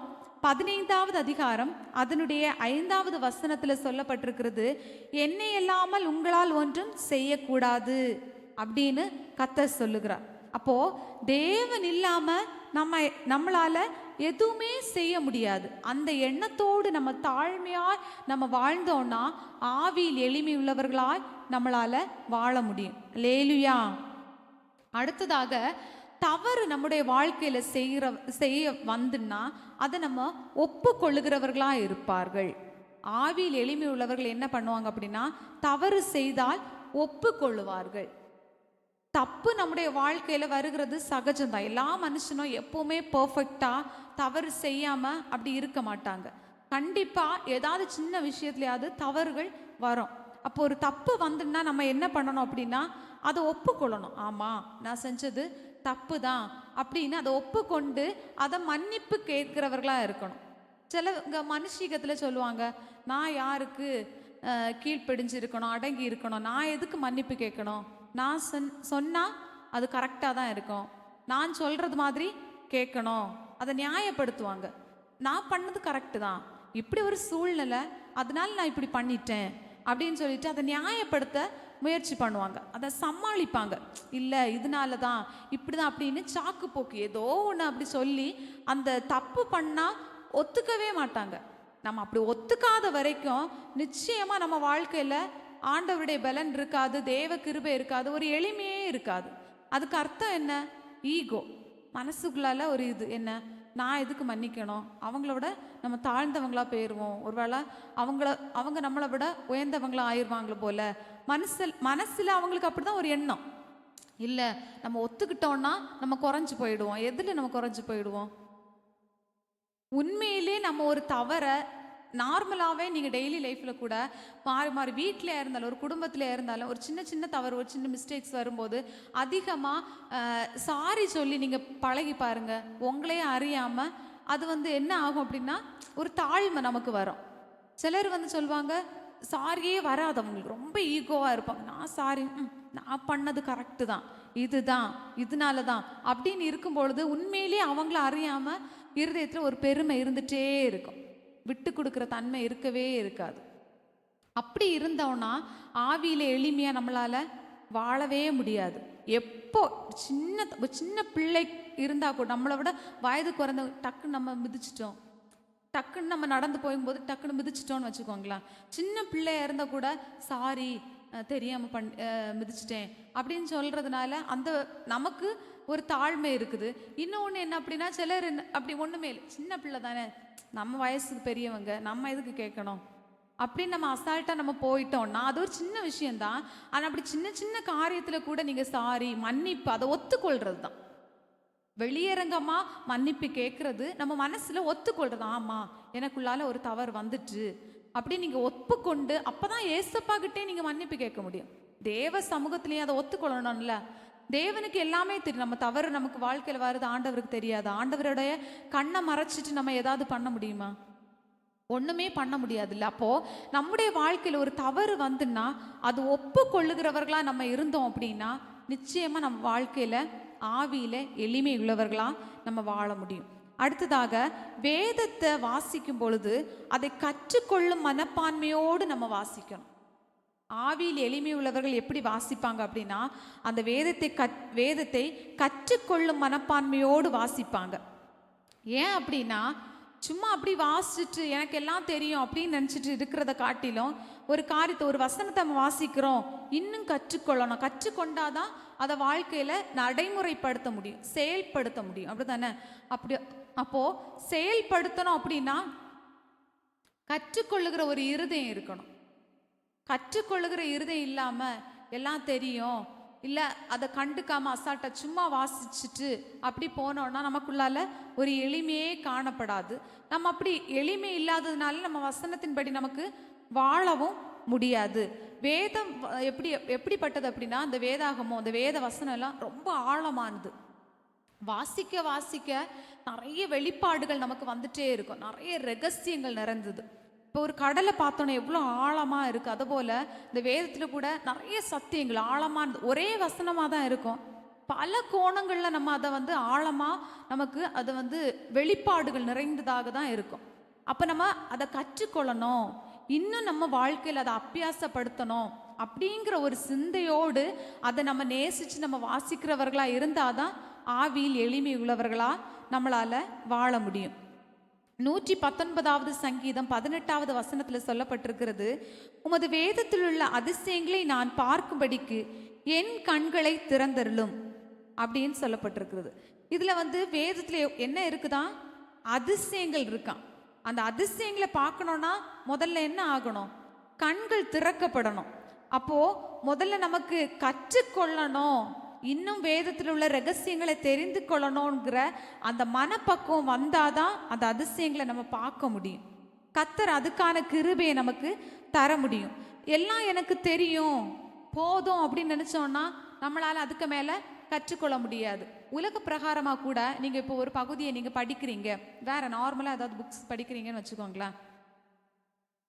15வது அதிகாரம் அதனுடைய 5வது வசனத்தில் சொல்லப்பட்டிருக்கிறது, என்னை இல்லாமல் உங்களால் ஒன்றும் செய்யக்கூடாது அப்படின்னு கர்த்தர் சொல்லுகிறார். அப்போ தேவன் இல்லாம நம்மளால எதுவுமே செய்ய முடியாது. அந்த எண்ணத்தோடு நம்ம தாழ்மையாய் நம்ம வாழ்ந்தோம்னா ஆவியில் எளிமை உள்ளவர்களாய் நம்மளால வாழ முடியும். லேலுயா. அடுத்ததாக, தவறு நம்முடைய வாழ்க்கையில செய்ய வந்துன்னா அதை நம்ம ஒப்புக்கொள்ளுகிறவர்களா இருப்பார்கள். ஆவியில் எளிமை உள்ளவர்கள் என்ன பண்ணுவாங்க அப்படின்னா, தவறு செய்தால் ஒப்புக்கொள்ளுவார்கள். தப்பு நம்முடைய வாழ்க்கையில் வருகிறது சகஜம்தான். எல்லா மனுஷனும் எப்பவுமே பர்ஃபெக்டாக தவறு செய்யாமல் அப்படி இருக்க மாட்டாங்க. கண்டிப்பாக ஏதாவது சின்ன விஷயத்துலையாவது தவறுகள் வரும். அப்போ ஒரு தப்பு வந்துன்னா நம்ம என்ன பண்ணணும் அப்படின்னா, அதை ஒப்புக்கொள்ளணும். ஆமாம், நான் செஞ்சது தப்பு தான் அப்படின்னு அதை ஒப்புக்கொண்டு அதை மன்னிப்பு கேட்கிறவர்களாக இருக்கணும். சில மனுஷீகத்தில் சொல்லுவாங்க, நான் யாருக்கு கீழ்ப்படிஞ்சிருக்கணும், அடங்கி இருக்கணும், நான் எதுக்கு மன்னிப்பு கேட்கணும், நான் சொன்னால் அது கரெக்டாக தான் இருக்கும், நான் சொல்கிறது மாதிரி கேட்கணும், அதை நியாயப்படுத்துவாங்க. நான் பண்ணது கரெக்டு தான், இப்படி ஒரு சூழ்நிலை, அதனால நான் இப்படி பண்ணிட்டேன் அப்படின்னு சொல்லிட்டு அதை நியாயப்படுத்த முயற்சி பண்ணுவாங்க, அதை சமாளிப்பாங்க. இல்லை இதனால தான் இப்படி தான் அப்படின்னு சாக்கு போக்கு ஏதோ ஒன்று அப்படி சொல்லி அந்த தப்பு பண்ணால் ஒத்துக்கவே மாட்டாங்க. நம்ம அப்படி ஒத்துக்காத வரைக்கும் நிச்சயமாக நம்ம வாழ்க்கையில் ஆண்டவருடைய பலன் இருக்காது, தேவ கிருபை இருக்காது, ஒரு எளிமையே இருக்காது. அதுக்கு அர்த்தம் என்ன? ஈகோ, மனசுக்குள்ளால ஒரு இது என்ன, நான் எதுக்கு மன்னிக்கணும், அவங்கள விட நம்ம தாழ்ந்தவங்களா போயிடுவோம், ஒருவேளை அவங்க நம்மளை விட உயர்ந்தவங்களா ஆயிடுவாங்களோ போல மனசில் அவங்களுக்கு அப்படிதான் ஒரு எண்ணம். இல்லை நம்ம ஒத்துக்கிட்டோம்னா நம்ம குறைஞ்சு போயிடுவோம். எதில் நம்ம குறைஞ்சு போயிடுவோம்? உண்மையிலே நம்ம ஒரு தவறை நார்மலாகவே நீங்கள் டெய்லி லைஃப்பில் கூட மாறி மாறி வீட்டில் இருந்தாலும் ஒரு குடும்பத்தில் இருந்தாலும் ஒரு சின்ன சின்ன தவறு, ஒரு சின்ன மிஸ்டேக்ஸ் வரும்போது அதிகமாக சாரி சொல்லி நீங்கள் பழகி பாருங்கள். உங்களே அறியாமல் அது என்ன ஆகும் அப்படின்னா ஒரு தாழ்மை நமக்கு வரும். சிலர் சொல்லுவாங்க சாரியே வராது, அவங்களுக்கு ரொம்ப ஈகோவாக இருப்பாங்க. நான் சாரி, நான் பண்ணது கரெக்டு தான், இதுதான் இதனால தான் அப்படின்னு இருக்கும் பொழுது உண்மையிலேயே அவங்கள அறியாமல் இருதயத்தில் ஒரு பெருமை இருந்துகிட்டே இருக்கும், விட்டு கொடுக்குற தன்மை இருக்கவே இருக்காது. அப்படி இருந்தோன்னா ஆவியில் எளிமையாக நம்மளால் வாழவே முடியாது. எப்போ சின்ன பிள்ளை இருந்தால் கூட நம்மளை விட வயது குறைந்த டக்குன்னு நம்ம மிதிச்சிட்டோம், டக்குன்னு நம்ம நடந்து போகும்போது டக்குன்னு மிதிச்சிட்டோன்னு வச்சுக்கோங்களேன். சின்ன பிள்ளையா இருந்தால் கூட சாரி தெரியாமல் மிதிச்சிட்டேன் அப்படின்னு சொல்கிறதுனால அந்த நமக்கு ஒரு தாழ்மை இருக்குது. இன்னொன்று என்ன அப்படின்னா, சிலர் அப்படி ஒன்றுமே இல்லை, சின்ன பிள்ளை தானே, நம்ம வயசுக்கு பெரியவங்க, நம்ம எதுக்கு கேட்கணும், அப்படின்னு நம்ம அசால்ட்டாக நம்ம போயிட்டோம்னா அது ஒரு சின்ன விஷயம்தான். ஆனால் அப்படி சின்ன சின்ன காரியத்தில் கூட நீங்கள் சாரி மன்னிப்பு அதை ஒத்துக்கொள்கிறது தான். வெளியரங்கமாக மன்னிப்பு கேட்குறது, நம்ம மனசில் ஒத்துக்கொள்கிறது. ஆமாம், எனக்குள்ளால ஒரு தவறு வந்துட்டு அப்படி நீங்கள் ஒப்புக்கொண்டு அப்போ தான் ஏசப்பா கிட்டே நீங்கள் மன்னிப்பு கேட்க முடியும். தேவ சமூகத்திலையும் அதை ஒத்துக்கொள்ளணும்ல. தேவனுக்கு எல்லாமே தெரியும். நம்ம தவறு நமக்கு வாழ்க்கையில் வருது ஆண்டவருக்கு தெரியாது. ஆண்டவருடைய கண்ணை மறைச்சிட்டு நம்ம ஏதாவது பண்ண முடியுமா? ஒன்றுமே பண்ண முடியாதுல்ல. அப்போது நம்முடைய வாழ்க்கையில் ஒரு தவறு வந்துன்னா அது ஒப்புக்கொள்ளுகிறவர்களாக நம்ம இருந்தோம் அப்படின்னா நிச்சயமாக நம்ம வாழ்க்கையில் ஆவியில் எளிமை உள்ளவர்களாக நம்ம வாழ முடியும். அடுத்ததாக, வேதத்தை வாசிக்கும் பொழுது அதை கற்றுக்கொள்ளும் மனப்பான்மையோடு நம்ம வாசிக்கணும். ஆவியில் எளிமை உள்ளவர்கள் எப்படி வாசிப்பாங்க அப்படின்னா அந்த வேதத்தை கற்றுக்கொள்ளும் மனப்பான்மையோடு வாசிப்பாங்க. ஏன் அப்படின்னா சும்மா அப்படி வாசிச்சுட்டு எனக்கு எல்லாம் தெரியும் அப்படின்னு நினச்சிட்டு இருக்கிறத காட்டிலும் ஒரு காரியத்தை, ஒரு வசனத்தை நம்ம வாசிக்கிறோம், இன்னும் கற்றுக்கொள்ளணும். கற்றுக்கொண்டாதான் அதை வாழ்க்கையில் நடைமுறைப்படுத்த முடியும், செயல்படுத்த முடியும். அப்படி தானே? அப்போது செயல்படுத்தணும் அப்படின்னா கற்றுக்கொள்ளுகிற ஒரு இருதயம் இருக்கணும். கற்றுக்கொள்ளுகிற இருதயம் இல்லாமல் எல்லாம் தெரியும் இல்லை அதை கண்டுக்காமல் அசால்ட்டா சும்மா வாசிச்சுட்டு அப்படி போனோன்னா நமக்குள்ளால ஒரு எளிமையே காணப்படாது. நம்ம அப்படி எளிமை இல்லாததுனால நம்ம வசனத்தின்படி நமக்கு வாழவும் முடியாது. வேதம் எப்படிப்பட்டது அப்படின்னா அந்த வேதாகமோ அந்த வேத வசனம் எல்லாம் ரொம்ப ஆழமானது. வாசிக்க வாசிக்க நிறைய வெளிப்பாடுகள் நமக்கு வந்துட்டே இருக்கும், நிறைய ரகசியங்கள் நிறைந்தது. இப்போ ஒரு கடலை பார்த்தோன்னே எவ்வளோ ஆழமாக இருக்குது, அதுபோல் இந்த வேதத்தில் கூட நிறைய சத்தியங்கள் ஆழமானது. ஒரே வசனமாக தான் இருக்கும், பல கோணங்களில் நம்ம அதை ஆழமாக நமக்கு அது வெளிப்பாடுகள் நிறைந்ததாக தான் இருக்கும். அப்போ நம்ம அதை கற்றுக்கொள்ளணும், இன்னும் நம்ம வாழ்க்கையில் அதை அபியாசப்படுத்தணும் அப்படிங்கிற ஒரு சிந்தையோடு அதை நம்ம நேசித்து நம்ம வாசிக்கிறவர்களாக இருந்தால் தான் ஆவியில் எளிமை உள்ளவர்களாக நம்மளால் வாழ முடியும். 119வது சங்கீதம் 18வது வசனத்தில் சொல்லப்பட்டிருக்கிறது, உமது வேதத்தில் உள்ள அதிசயங்களை நான் பார்க்கும்படிக்கு என் கண்களை திறந்தருளும் அப்படின்னு சொல்லப்பட்டிருக்கிறது. இதில் வேதத்தில் என்ன இருக்குதான்? அதிசயங்கள் இருக்கான். அந்த அதிசயங்களை பார்க்கணுன்னா முதல்ல என்ன ஆகணும்? கண்கள் திறக்கப்படணும். அப்போது முதல்ல நமக்கு கற்றுக்கொள்ளணும், இன்னும் வேதத்தில் உள்ள ரகசியங்களை தெரிந்து கொள்ளணுங்கிற அந்த மனப்பக்குவம் வந்தாதான் அந்த அதிசயங்களை நம்ம பார்க்க முடியும். கர்த்தர் அதுக்கான கிருபையை நமக்கு தர முடியும். எல்லாம் எனக்கு தெரியும் போதும் அப்படின்னு நினச்சோன்னா நம்மளால் அதுக்கு மேலே கற்றுக்கொள்ள முடியாது. உலக பிரகாரமாக கூட நீங்கள் இப்போ ஒரு பகுதியை நீங்கள் படிக்கிறீங்க, வேறு நார்மலாக ஏதாவது புக்ஸ் படிக்கிறீங்கன்னு வச்சுக்கோங்களேன்,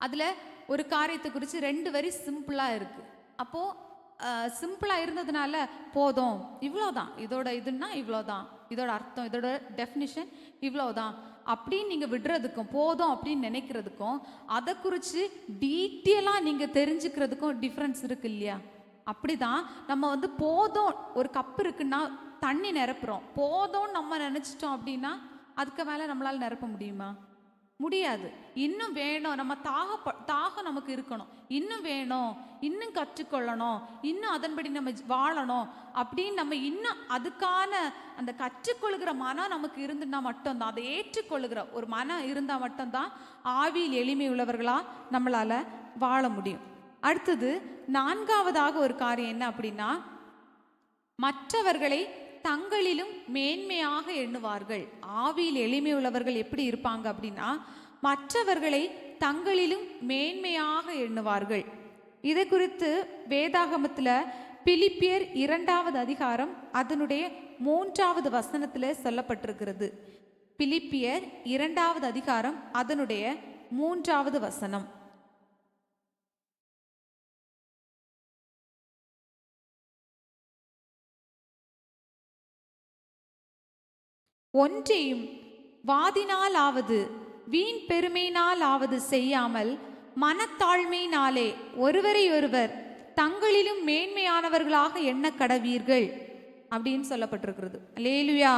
அதில் ஒரு காரியத்தை குறித்து 2 வரி சிம்பிளாக இருக்குது. அப்போது சிம்பிளாக இருந்ததுனால போதும், இவ்வளோதான், இதோட இதுன்னா இவ்வளோதான், இதோட அர்த்தம், இதோட டெஃபினிஷன் இவ்வளோதான் அப்படின்னு நீங்கள் விடுறதுக்கும் போதும் அப்படின்னு நினைக்கிறதுக்கும் அதை குறித்து டீட்டெயிலாக நீங்கள் தெரிஞ்சுக்கிறதுக்கும் டிஃப்ரென்ஸ் இருக்கு இல்லையா? அப்படி தான் நம்ம போதும், ஒரு கப்பு இருக்குன்னா தண்ணி நிரப்புகிறோம், போதும்னு நம்ம நினச்சிட்டோம் அப்படின்னா அதுக்கு மேலே நம்மளால் நிரப்ப முடியுமா? முடியாது. இன்னும் வேணும், நம்ம தாகம் நமக்கு இருக்கணும், இன்னும் வேணும், இன்னும் கற்றுக்கொள்ளணும், இன்னும் அதன்படி நம்ம வாழணும் அப்படின்னு நம்ம இன்னும் அதுக்கான அந்த கற்றுக்கொள்கிற மனம் நமக்கு இருந்துன்னா மட்டும்தான், அதை ஏற்றுக்கொள்ளுகிற ஒரு மனம் இருந்தால் மட்டும்தான் ஆவியில் எளிமை உள்ளவர்களாக நம்மளால் வாழ முடியும். அடுத்தது 4வதாக ஒரு காரியம் என்ன அப்படின்னா, மற்றவர்களை தங்களிலும் மேன்மையாக எண்ணுவார்கள். ஆவியில் எளிமை உள்ளவர்கள் எப்படி இருப்பாங்க அப்படின்னா மற்றவர்களை தங்களிலும் மேன்மையாக எண்ணுவார்கள். இதை குறித்து வேதாகமத்தில் பிலிப்பியர் 2வது அதிகாரம் அதனுடைய 3வது வசனத்தில் சொல்லப்பட்டிருக்கிறது. பிலிப்பியர் 2வது அதிகாரம் அதனுடைய 3வது வசனம், ஒன்றையும் வாதினாலாவது வீண் பெருமையினாலாவது செய்யாமல் மனத்தாழ்மையினாலே ஒருவரையொருவர் தங்களிலும் மேன்மையானவர்களாக எண்ண கடவீர்கள் அப்படின்னு சொல்லப்பட்டிருக்கிறது. அல்லேலூயா.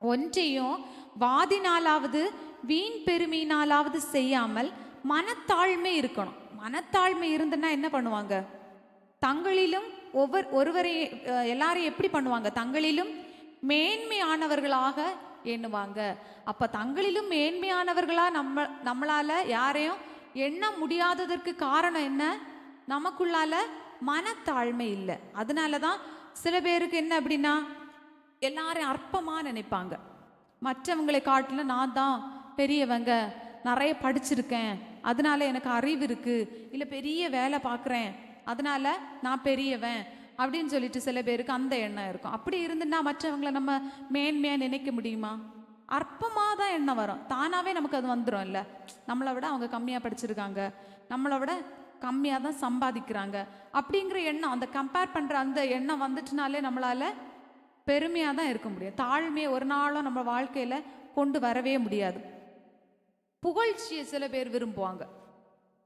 ஒன்றையும் வாதினாலாவது வீண் பெருமையினாலாவது செய்யாமல் மனத்தாழ்மை இருக்கணும். மனத்தாழ்மை இருந்துன்னா என்ன பண்ணுவாங்க? தங்களிலும் ஒருவரையும் எல்லாரையும் எப்படி பண்ணுவாங்க? தங்களிலும் மேன்மையானவர்களாக எண்ணுவாங்க. அப்போ தங்களிலும் மேன்மையானவர்களாக நம்மளால் யாரையும் எண்ண முடியாததற்கு காரணம் என்ன? நமக்குள்ளால மனத்தாழ்மை இல்லை. அதனால தான் சில பேருக்கு என்ன அப்படின்னா, எல்லாரையும் அற்பமாக நினைப்பாங்க. மற்றவங்களை காட்டிலும் நான் தான் பெரியவங்க, நிறைய படிச்சிருக்கேன், அதனால எனக்கு அறிவு இருக்குது, இல்லை பெரிய வேலை பார்க்குறேன், அதனால நான் பெரியவன் அப்படின்னு சொல்லிட்டு சில பேருக்கு அந்த எண்ணம் இருக்கும். அப்படி இருந்துன்னா மற்றவங்களை நம்ம மேன்மையாக நினைக்க முடியுமா? அற்பமாக தான் எண்ணம் வரும், தானாகவே நமக்கு அது வந்துடும். இல்லை, நம்மளை விட அவங்க கம்மியாக படிச்சிருக்காங்க, நம்மளை விட கம்மியாக தான் சம்பாதிக்கிறாங்க அப்படிங்கிற எண்ணம், அந்த கம்பேர் பண்ணுற அந்த எண்ணம் வந்துட்டுனாலே நம்மளால் பெருமையாக தான் இருக்க முடியும். தாழ்மையை ஒரு நாளும் நம்ம வாழ்க்கையில் கொண்டு வரவே முடியாது. புகழ்ச்சியை சில பேர் விரும்புவாங்க.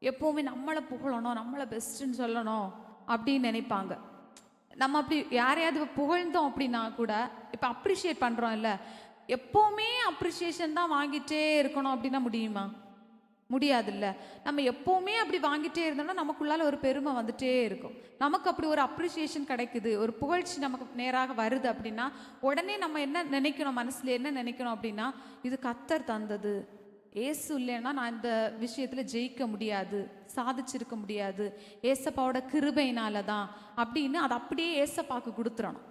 எப்போவுமே நம்மளை புகழணும், நம்மளை பெஸ்ட்டுன்னு சொல்லணும் அப்படின்னு நினைப்பாங்க. நம்ம அப்படி யாரையாவது புகழ்ந்தோம் அப்படின்னா கூட, இப்போ அப்ரிஷியேட் பண்ணுறோம் இல்லை, எப்போவுமே அப்ரிஷியேஷன் தான் வாங்கிட்டே இருக்கணும் அப்படின்னா முடியுமா? முடியாதுல்ல. நம்ம எப்போவுமே அப்படி வாங்கிட்டே இருந்தோம்னா நமக்குள்ளால ஒரு பெருமை வந்துட்டே இருக்கும். நமக்கு அப்படி ஒரு அப்ரிஷியேஷன் கிடைக்குது, ஒரு புகழ்ச்சி நமக்கு நேராக வருது அப்படின்னா உடனே நம்ம என்ன நினைக்கணும், மனசில் என்ன நினைக்கணும் அப்படின்னா, இது கர்த்தர் தந்தது, ஏசு இல்லைன்னா நான் இந்த விஷயத்தில் ஜெயிக்க முடியாது, சாதிச்சிருக்க முடியாது, ஏசப்பாவோட கிருபையினால தான் அப்படின்னு அதை அப்படியே ஏசப்பாக்கு கொடுத்துடணும்.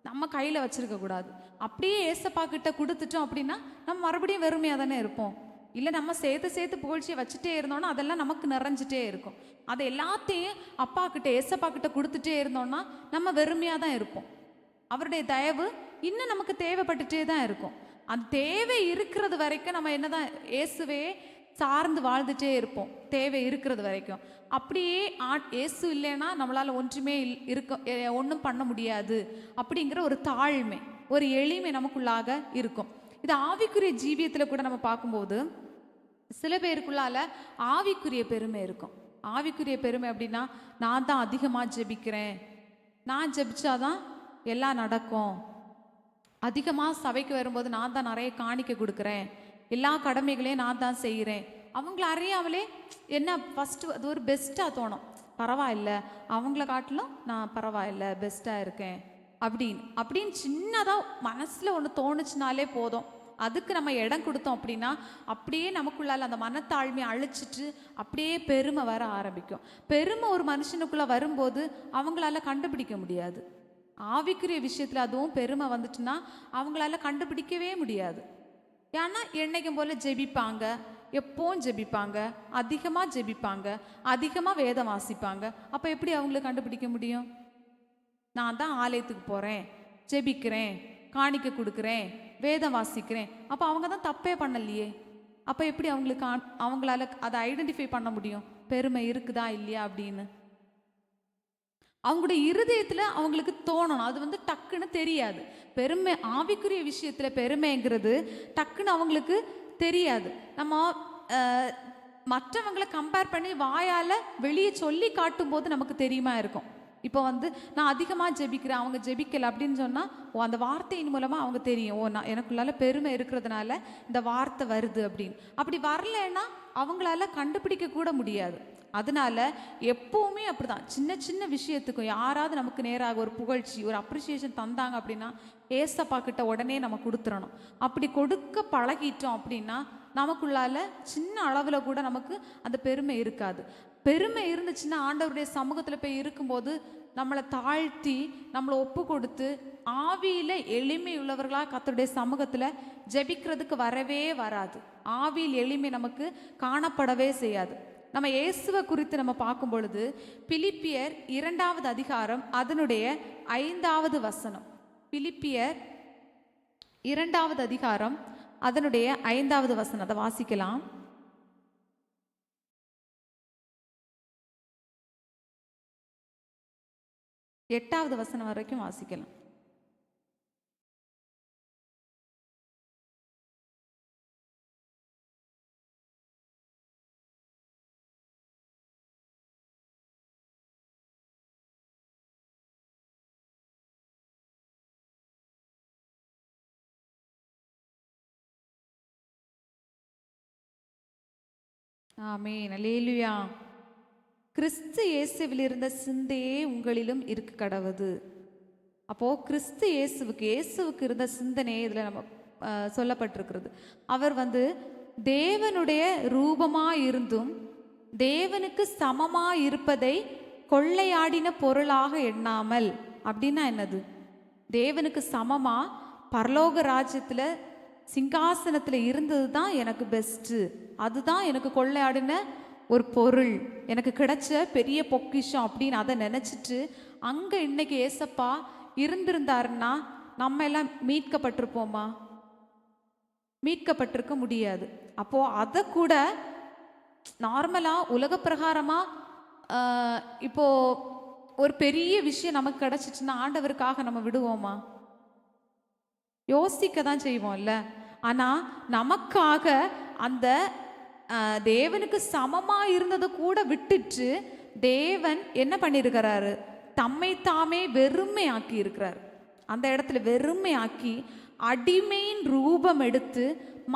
நம்ம கையில் வச்சிருக்க கூடாது. அப்படியே ஏசப்பாக்கிட்ட கொடுத்துட்டோம் அப்படின்னா நம்ம மறுபடியும் வெறுமையாக தானே இருப்போம். இல்லை, நம்ம சேர்த்து புகழ்ச்சியை வச்சுட்டே இருந்தோன்னா அதெல்லாம் நமக்கு நிறைஞ்சிட்டே இருக்கும். அதை எல்லாத்தையும் அப்பா கிட்ட ஏசப்பா கிட்ட கொடுத்துட்டே இருந்தோம்னா நம்ம வெறுமையாக தான் இருப்போம். அவருடைய தயவு இன்னும் நமக்கு தேவைப்பட்டுட்டே தான் இருக்கும். அந்த தேவை இருக்கிறது வரைக்கும் நம்ம என்னதான் இயேசுவே சார்ந்து வாழ்ந்துட்டே இருப்போம், தேவை இருக்கிறது வரைக்கும். அப்படியே இயேசு இல்லைன்னா நம்மளால் ஒன்றுமே ஒன்றும் பண்ண முடியாது அப்படிங்கிற ஒரு தாழ்மை, ஒரு எளிமை நமக்குள்ளாக இருக்கும். இது ஆவிக்குரிய ஜீவியத்தில் கூட நம்ம பார்க்கும்போது சில பேருக்குள்ளால ஆவிக்குரிய பெருமை இருக்கும். ஆவிக்குரிய பெருமை அப்படின்னா, நான் தான் அதிகமாக ஜெபிக்கிறேன், நான் ஜெபிச்சாதான் எல்லாம் நடக்கும், அதிகமாக சபைக்கு வரும்போது நான் தான் நிறைய காணிக்க கொடுக்குறேன், எல்லா கடமைகளையும் நான் தான் செய்கிறேன். அவங்கள அறியாமலே என்ன ஃபஸ்ட்டு அது ஒரு பெஸ்ட்டாக தோணும். பரவாயில்ல, அவங்கள காட்டிலும் நான் பரவாயில்ல, பெஸ்ட்டாக இருக்கேன் அப்படின்னு சின்னதாக மனசில் ஒன்று தோணுச்சுனாலே போதும். அதுக்கு நம்ம இடம் கொடுத்தோம் அப்படின்னா அப்படியே நமக்குள்ளால அந்த மனத்தாழ்மையை அழிச்சிட்டு அப்படியே பெருமை வர ஆரம்பிக்கும். பெருமை ஒரு மனுஷனுக்குள்ளே வரும்போது அவங்களால கண்டுபிடிக்க முடியாது. ஆவிக்குரிய விஷயத்தில் அதுவும் பெருமை வந்துட்டுன்னா அவங்களால கண்டுபிடிக்கவே முடியாது. ஏன்னா என்னைக்கும் போல ஜெபிப்பாங்க, எப்பவும் ஜெபிப்பாங்க, அதிகமாக ஜெபிப்பாங்க, அதிகமாக வேதம் வாசிப்பாங்க. அப்போ எப்படி அவங்களுக்கு கண்டுபிடிக்க முடியும்? நான் தான் ஆலயத்துக்கு போகிறேன், ஜெபிக்கிறேன், காணிக்க கொடுக்குறேன், வேதம் வாசிக்கிறேன், அப்போ அவங்க தான் தப்பே பண்ணலையே. அப்போ எப்படி அவங்களால அதை ஐடென்டிஃபை பண்ண முடியும் பெருமை இருக்குதா இல்லையா அப்படின்னு? அவங்களுடைய இருதயத்தில் அவங்களுக்கு தோணணும். அது டக்குன்னு தெரியாது. பெருமை ஆவிக்குரிய விஷயத்தில் பெருமைங்கிறது டக்குன்னு அவங்களுக்கு தெரியாது. நம்ம மற்றவங்களை கம்பேர் பண்ணி வாயால் வெளியே சொல்லி காட்டும் போது நமக்கு தெரியுமா இருக்கும். இப்போ நான் அதிகமாக ஜெபிக்கிறேன், அவங்க ஜெபிக்கலை அப்படின்னு சொன்னால் அந்த வார்த்தையின் மூலமாக அவங்க தெரியும், நான் எனக்குள்ளால பெருமை இருக்கிறதுனால இந்த வார்த்தை வருது அப்படின்னு. அப்படி வரலைன்னா அவங்களால கண்டுபிடிக்க கூட முடியாது. அதனால எப்போவுமே அப்படிதான், சின்ன சின்ன விஷயத்துக்கும் யாராவது நமக்கு நேராக ஒரு புகழ்ச்சி, ஒரு அப்ரிசியேஷன் தந்தாங்க அப்படின்னா ஏசப்பா கிட்ட உடனே நம்ம கொடுத்துடணும். அப்படி கொடுக்க பழகிட்டோம் அப்படின்னா நமக்குள்ளால சின்ன அளவில் கூட நமக்கு அந்த பெருமை இருக்காது. பெருமை இருந்துச்சுன்னா ஆண்டவருடைய சமூகத்தில் போய் இருக்கும்போது நம்மளை தாழ்த்தி நம்மளை ஒப்பு கொடுத்து ஆவியில் எளிமை உள்ளவர்களாக கர்த்தருடைய சமூகத்தில் ஜெபிக்கிறதுக்கு வரவே வராது. ஆவியில் எளிமை நமக்கு காணப்படவே செய்யாது. நம்ம இயேசுவை குறித்து நம்ம பார்க்கும் பொழுது பிலிப்பியர் 2வது அதிகாரம் அதனுடைய 5வது வசனம். பிலிப்பியர் 2வது அதிகாரம் அதனுடைய 5வது வசனம், அதை வாசிக்கலாம். எட்டாவது வசனம் வரைக்கும் வாசிக்கலாம். ஆமென், அல்லேலூயா. கிறிஸ்து இயேசுவில் இருந்த சிந்தையே உங்களிலும் இருக்க கடவுது. அப்போது கிறிஸ்து இயேசுவுக்கு இருந்த சிந்தனையே இதில் நம்ம சொல்லப்பட்டிருக்கிறது. அவர் தேவனுடைய ரூபமாக இருந்தும் தேவனுக்கு சமமா இருப்பதை கொள்ளையாடின பொருளாக எண்ணாமல். அப்படின்னா என்னது? தேவனுக்கு சமமா பரலோக ராஜ்யத்தில் சிங்காசனத்தில் இருந்தது தான் எனக்கு பெஸ்ட்டு, அதுதான் எனக்கு கொள்ளையாடின ஒரு பொருள், எனக்கு கிடைச்ச பெரிய பொக்கிஷம் அப்படின்னு அதை நினச்சிட்டு அங்கே இன்னைக்கு ஏசப்பா இருந்திருந்தாருன்னா நம்ம எல்லாம் மீட்கப்பட்டிருப்போமா? மீட்கப்பட்டிருக்க முடியாது. அப்போது அதை கூட நார்மலாக உலக பிரகாரமாக இப்போது ஒரு பெரிய விஷயம் நமக்கு கிடச்சிச்சுன்னா ஆண்டவருக்காக நம்ம விடுவோமா? யோசிக்க தான் செய்வோம்ல. ஆனால் நமக்காக அந்த தேவனுக்கு சமமாக இருந்ததை கூட விட்டுட்டு தேவன் என்ன பண்ணியிருக்கிறாரு? தம்மை தாமே வெறுமை ஆக்கி இருக்கிறார். அந்த இடத்துல வெறுமை ஆக்கி அடிமையின் ரூபம் எடுத்து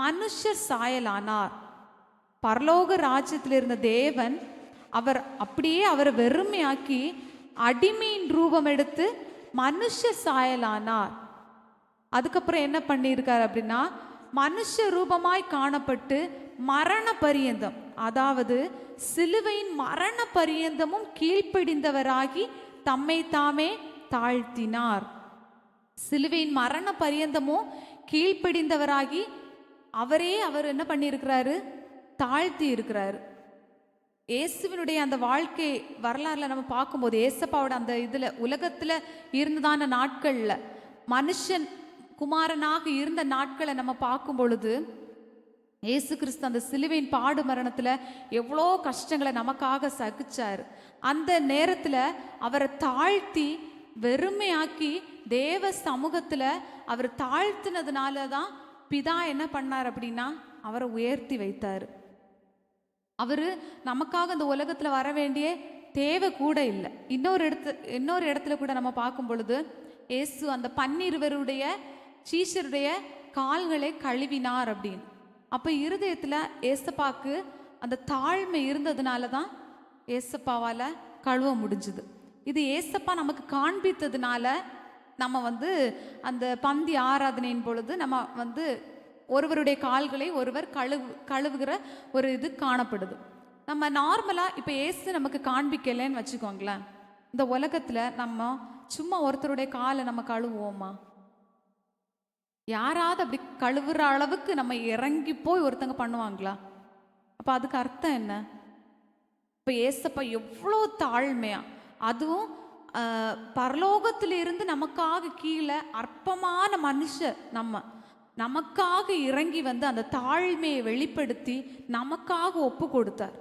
மனுஷர் சாயலானார். பரலோக ராஜ்யத்தில் இருந்த தேவன் அவர் அப்படியே அவரை வெறுமையாக்கி அடிமையின் ரூபம் எடுத்து மனுஷ சாயலானார். அதுக்கப்புறம் என்ன பண்ணியிருக்கார் அப்படின்னா, மனுஷ ரூபமாய் காணப்பட்டு மரண பரியந்தம், அதாவது சிலுவையின் மரண பரியந்தமும் கீழ்ப்படிந்தவராகி தம்மை தாமே தாழ்த்தினார். சிலுவையின் மரண பரியந்தமும் கீழ்ப்படிந்தவராகி அவர் என்ன பண்ணியிருக்கிறாரு? தாழ்த்தி இருக்கிறாரு. இயேசுவினுடைய அந்த வாழ்க்கை வரலாறுல நம்ம பார்க்கும்போது ஏசப்பாவோட அந்த இதில் உலகத்தில் இருந்ததான நாட்களில் மனுஷன் குமாரனாக இருந்த நாட்களை நம்ம பார்க்கும் பொழுது இயேசு கிறிஸ்து அந்த சிலுவையின் பாடு மரணத்தில் எவ்வளோ கஷ்டங்களை நமக்காக சகிச்சார். அந்த நேரத்தில் அவரை தாழ்த்தி வெறுமையாக்கி தேவ சமூகத்தில் அவர் தாழ்த்தினதுனால தான் பிதா என்ன பண்ணார் அப்படின்னா அவரை உயர்த்தி வைத்தார். அவர் நமக்காக அந்த உலகத்தில் வர வேண்டிய தேவை கூட இல்லை. இன்னொரு இடத்துல கூட நம்ம பார்க்கும் பொழுது இயேசு அந்த 12 சீஷருடைய கால்களை கழுவினார் அப்படின்னு. அப்போ இருதயத்தில் ஏசப்பாக்கு அந்த தாழ்மை இருந்ததுனால தான் ஏசப்பாவால் கழுவ முடிஞ்சுது. இது ஏசப்பா நமக்கு காண்பித்ததுனால நம்ம அந்த பந்தி ஆராதனையின் பொழுது நம்ம ஒருவருடைய கால்களை ஒருவர் கழுவுகிற ஒரு இது காணப்படுது. நம்ம நார்மலாக இப்போ ஏசு நமக்கு காண்பிக்கலைன்னு வச்சுக்கோங்களேன், இந்த உலகத்தில் நம்ம சும்மா ஒருத்தருடைய காலை நம்ம கழுவுவோமா? யாராவது அப்படி கழுவுற அளவுக்கு நம்ம இறங்கி போய் ஒருத்தங்க பண்ணுவாங்களா? அப்போ அதுக்கு அர்த்தம் என்ன? இப்போ ஏசப்பா எவ்வளோ தாழ்மையா, அதுவும் பரலோகத்திலிருந்து நமக்காக கீழே அற்பமான மனுஷர் நமக்காக இறங்கி அந்த தாழ்மையை வெளிப்படுத்தி நமக்காக ஒப்பு கொடுத்தார்.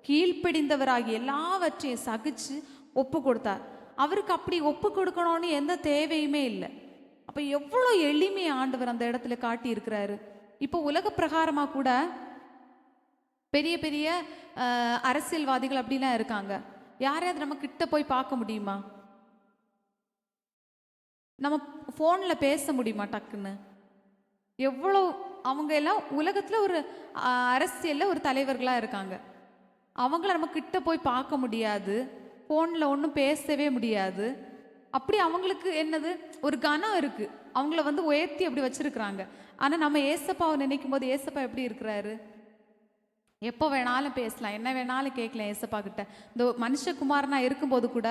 கீழ்ப்படிந்தவராகி எல்லாவற்றையும் சகிச்சு ஒப்பு கொடுத்தார். அவருக்கு அப்படி ஒப்பு கொடுக்கணும்னு எந்த தேவையுமே இல்லை. அப்போ எவ்வளோ எளிமையை ஆண்டவர் அந்த இடத்துல காட்டி இருக்கிறாரு. இப்போ உலக பிரகாரமாக கூட பெரிய பெரிய அரசியல்வாதிகள் அப்படிலாம் இருக்காங்க. யாரையாவது நம்ம கிட்ட போய் பார்க்க முடியுமா? நம்ம ஃபோனில் பேச முடியுமா டக்குன்னு? எவ்வளோ அவங்க எல்லாம் உலகத்தில் ஒரு அரசியலில் ஒரு தலைவர்களாக இருக்காங்க. அவங்கள நம்ம கிட்ட போய் பார்க்க முடியாது, ஃபோனில் ஒன்றும் பேசவே முடியாது. அப்படி அவங்களுக்கு என்னது ஒரு கனம் இருக்குது, அவங்கள உயர்த்தி அப்படி வச்சுருக்குறாங்க. ஆனால் நம்ம ஏசப்பாவை நினைக்கும் போது ஏசப்பா எப்படி இருக்கிறாரு? எப்போ வேணாலும் பேசலாம், என்ன வேணாலும் கேட்கலாம் ஏசப்பா கிட்ட. இந்த மனுஷகுமாரனா இருக்கும்போது கூட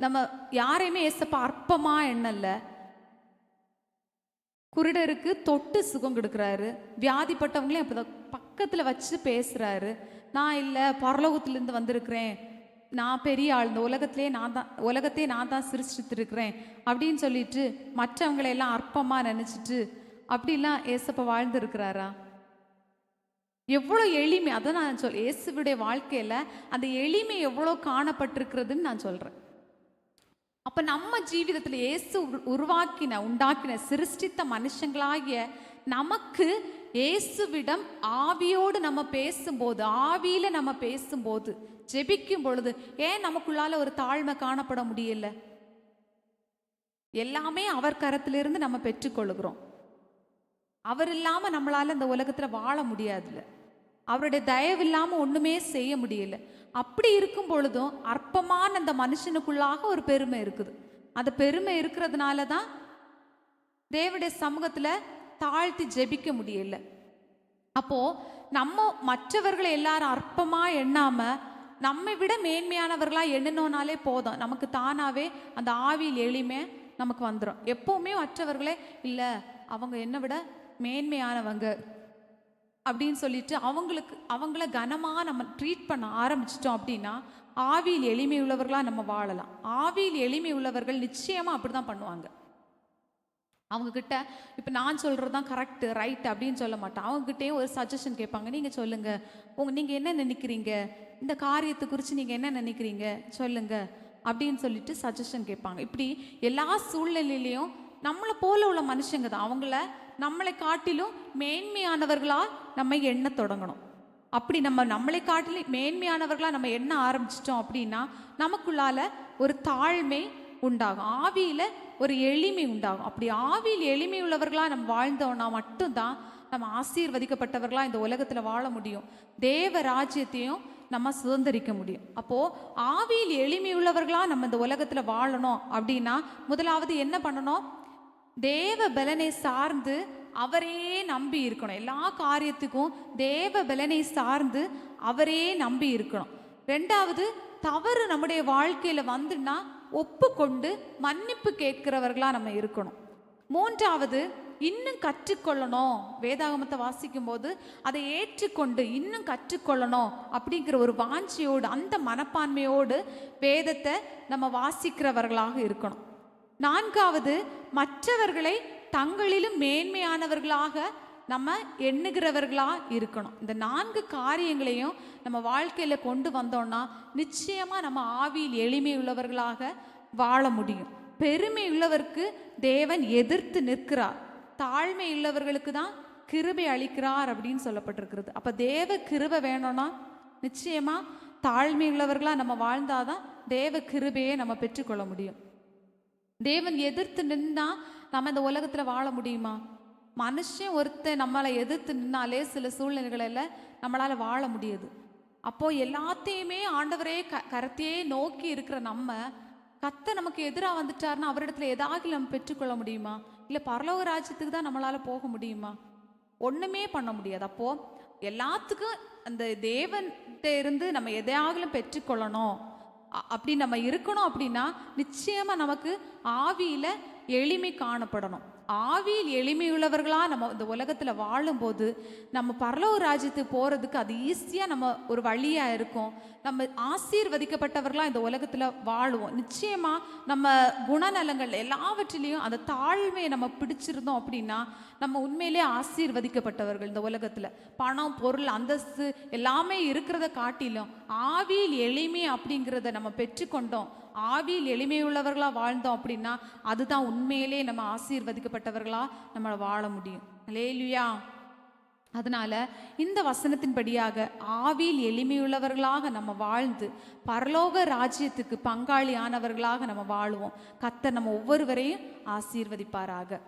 நம்ம யாரையுமே ஏசப்பா அற்பமாக எண்ணல. குருடருக்கு தொட்டு சுகம் கொடுக்குறாரு, வியாதிப்பட்டவங்களையும் அப்போ பக்கத்தில் வச்சு பேசுகிறாரு. நான் இல்லை, பரலோகத்திலேருந்து வந்திருக்கிறேன், நான் பெரிய ஆள், இந்த உலகத்தையே நான் தான் சிருஷ்டித்திருக்கிறேன் அப்படின்னு சொல்லிட்டு மற்றவங்களையெல்லாம் அற்பமாக நினச்சிட்டு அப்படிலாம் ஏசப்பா வாழ்ந்துருக்கிறாரா? எவ்வளோ எளிமை! அதை நான் இயேசுவுடைய வாழ்க்கையில் அந்த எளிமை எவ்வளோ காணப்பட்டிருக்கிறதுன்னு நான் சொல்கிறேன். அப்போ நம்ம ஜீவிதத்தில் இயேசு உண்டாக்கின சிருஷ்டித்த மனுஷங்களாகிய நமக்கு இயேசுவிடம் ஆவியோடு நம்ம பேசும்போது, ஆவியில் நம்ம பேசும்போது, ஜெபிக்கும் பொழுது ஏன் நமக்குள்ளால ஒரு தாழ்மை காணப்பட முடியல? எல்லாமே அவர் கரத்திலிருந்து நம்ம பெற்றுக்கொள்கிறோம். அவர் இல்லாமல் நம்மளால் இந்த உலகத்தில் வாழ முடியாதுல்ல. அவருடைய தயவு இல்லாமல் ஒன்றுமே செய்ய முடியல. அப்படி இருக்கும் பொழுதும் அற்பமான அந்த மனுஷனுக்குள்ளாக ஒரு பெருமை இருக்குது. அந்த பெருமை இருக்கிறதுனால தான் தேவனுடைய சமூகத்தில் தாழ்த்தி ஜெபிக்க முடியல. அப்போது நம்ம மற்றவர்களை எல்லாரும் அற்பமாக எண்ணாமல் நம்மை விட மேன்மையானவர்களாக எண்ணணும்னாலே போதும், நமக்கு தானாகவே அந்த ஆவியில் எளிமை நமக்கு வந்துடும். எப்போவுமே மற்றவர்களே இல்லை அவங்க என்னை விட மேன்மையானவங்க அப்படின்னு சொல்லிட்டு அவங்கள கனமாக நம்ம ட்ரீட் பண்ண ஆரம்பிச்சிட்டோம் அப்படின்னா ஆவியில் எளிமை உள்ளவர்களாக நம்ம வாழலாம். ஆவியில் எளிமை உள்ளவர்கள் நிச்சயமாக அப்படி தான் பண்ணுவாங்க. அவங்கக்கிட்ட இப்போ நான் சொல்கிறது தான் கரெக்டு ரைட் அப்படின்னு சொல்ல மாட்டேன். அவங்ககிட்டயும் ஒரு சஜஷன் கேட்பாங்க. நீங்கள் சொல்லுங்கள், நீங்கள் என்ன நினைக்கிறீங்க, இந்த காரியத்தை குறித்து நீங்கள் என்ன நினைக்கிறீங்க சொல்லுங்கள் அப்படின்னு சொல்லிட்டு சஜஷன் கேட்பாங்க. இப்படி எல்லா சூழ்நிலையிலையும் நம்மளை போல உள்ள மனுஷங்க தான் நம்மளை காட்டிலும் மேன்மையானவர்களாக நம்ம எண்ண தொடங்கணும். அப்படி நம்மளை காட்டிலும் மேன்மையானவர்களாக நம்ம எண்ண ஆரம்பிச்சிட்டோம் அப்படின்னா நமக்குள்ளால ஒரு தாழ்மை உண்டாகும், ஆவியில் ஒரு எளிமை உண்டாகும். அப்படி ஆவியில் எளிமை உள்ளவர்களாக நம்ம வாழ்ந்தோன்னா மட்டும்தான் நம்ம ஆசீர்வதிக்கப்பட்டவர்களாக இந்த உலகத்தில் வாழ முடியும், தேவ ராஜ்யத்தையும் நம்ம சுதந்திரிக்க முடியும். அப்போது ஆவியில் எளிமை உள்ளவர்களாக நம்ம இந்த உலகத்தில் வாழணும் அப்படின்னா முதலாவது என்ன பண்ணணும்? தேவ பலனை சார்ந்து அவரே நம்பி இருக்கணும். எல்லா காரியத்துக்கும் தேவ பலனை சார்ந்து அவரே நம்பி இருக்கணும். ரெண்டாவது, தவறு நம்முடைய வாழ்க்கையில் வந்துன்னா ஒப்புக்கொண்டு மன்னிப்பு கேட்கிறவர்களாக நம்ம இருக்கணும். மூன்றாவது, இன்னும் கற்றுக்கொள்ளணும். வேதாகமத்தை வாசிக்கும் போது அதை ஏற்றுக்கொண்டு இன்னும் கற்றுக்கொள்ளணும் அப்படிங்கிற ஒரு வாஞ்சியோடு அந்த மனப்பான்மையோடு வேதத்தை நம்ம வாசிக்கிறவர்களாக இருக்கணும். நான்காவது, மற்றவர்களை தங்களிலும் மேன்மையானவர்களாக நம்ம எண்ணுகிறவர்களாக இருக்கணும். இந்த 4 காரியங்களையும் நம்ம வாழ்க்கையில் கொண்டு வந்தோம்னா நிச்சயமாக நம்ம ஆவியில் எளிமை உள்ளவர்களாக வாழ முடியும். பெருமை உள்ளவருக்கு தேவன் எதிர்த்து நிற்கிறார், தாழ்மை உள்ளவர்களுக்கு தான் கிருபை அளிக்கிறார் அப்படின்னு சொல்லப்பட்டிருக்கிறது. அப்போ தேவ கிருபை வேணும்னா நிச்சயமாக தாழ்மை உள்ளவர்களாக நம்ம வாழ்ந்தாதான் தேவ கிருபையை நம்ம பெற்றுக்கொள்ள முடியும். தேவன் எதிர்த்து நின்னா நம்ம இந்த உலகத்தில் வாழ முடியுமா? மனுஷன் ஒருத்தன் நம்மளை எதிர்த்து நின்னாலே சில சூழ்நிலைகளில் நம்மளால் வாழ முடியாது. அப்போது எல்லாத்தையுமே ஆண்டவரே கரத்தையே நோக்கி இருக்கிற கர்த்தர் நமக்கு எதிராக வந்துட்டார்னா அவரிடத்துல ஏதாவது நம்ம பெற்றுக்கொள்ள முடியுமா? இல்லை பரலோக ராஜ்யத்துக்கு தான் நம்மளால் போக முடியுமா? ஒன்றுமே பண்ண முடியாது. அப்போது எல்லாத்துக்கும் அந்த தேவன்கிட்ட இருந்து நம்ம எதையாகலும் பெற்றுக்கொள்ளணும் அப்படி நம்ம இருக்கணும். அப்படின்னா நிச்சயமாக நமக்கு ஆவியில் எளிமை காணப்படணும். ஆவியில் எளிமையுள்ளவர்களாக நம்ம இந்த உலகத்தில் வாழும்போது நம்ம பரலோக ராஜ்யத்துக்கு போகிறதுக்கு அது ஈஸியாக நம்ம ஒரு வழியாக இருக்கும். நம்ம ஆசீர்வதிக்கப்பட்டவர்களாக இந்த உலகத்தில் வாழுவோம். நிச்சயமாக நம்ம குணநலங்கள் எல்லாவற்றிலையும் அந்த தாழ்மையை நம்ம பிடிச்சிருந்தோம் அப்படின்னா நம்ம உண்மையிலே ஆசீர்வதிக்கப்பட்டவர்கள். இந்த உலகத்தில் பணம், பொருள், அந்தஸ்து எல்லாமே இருக்கிறத காட்டிலும் ஆவியில் எளிமை அப்படிங்கிறத நம்ம பெற்றுக்கொண்டோம், ஆவியில் எளிமையுள்ளவர்களாக வாழ்ந்தோம் அப்படின்னா அதுதான் உண்மையிலே நம்ம ஆசீர்வதிக்கப்பட்டவர்களாக நம்மளை வாழ முடியும். அல்லேலூயா. அதனால் இந்த வசனத்தின்படியாக ஆவியில் எளிமையுள்ளவர்களாக நம்ம வாழ்ந்து பரலோக ராஜ்யத்துக்கு பங்காளியானவர்களாக நம்ம வாழுவோம். கர்த்தர் நம்ம ஒவ்வொருவரையும் ஆசீர்வதிப்பாராக.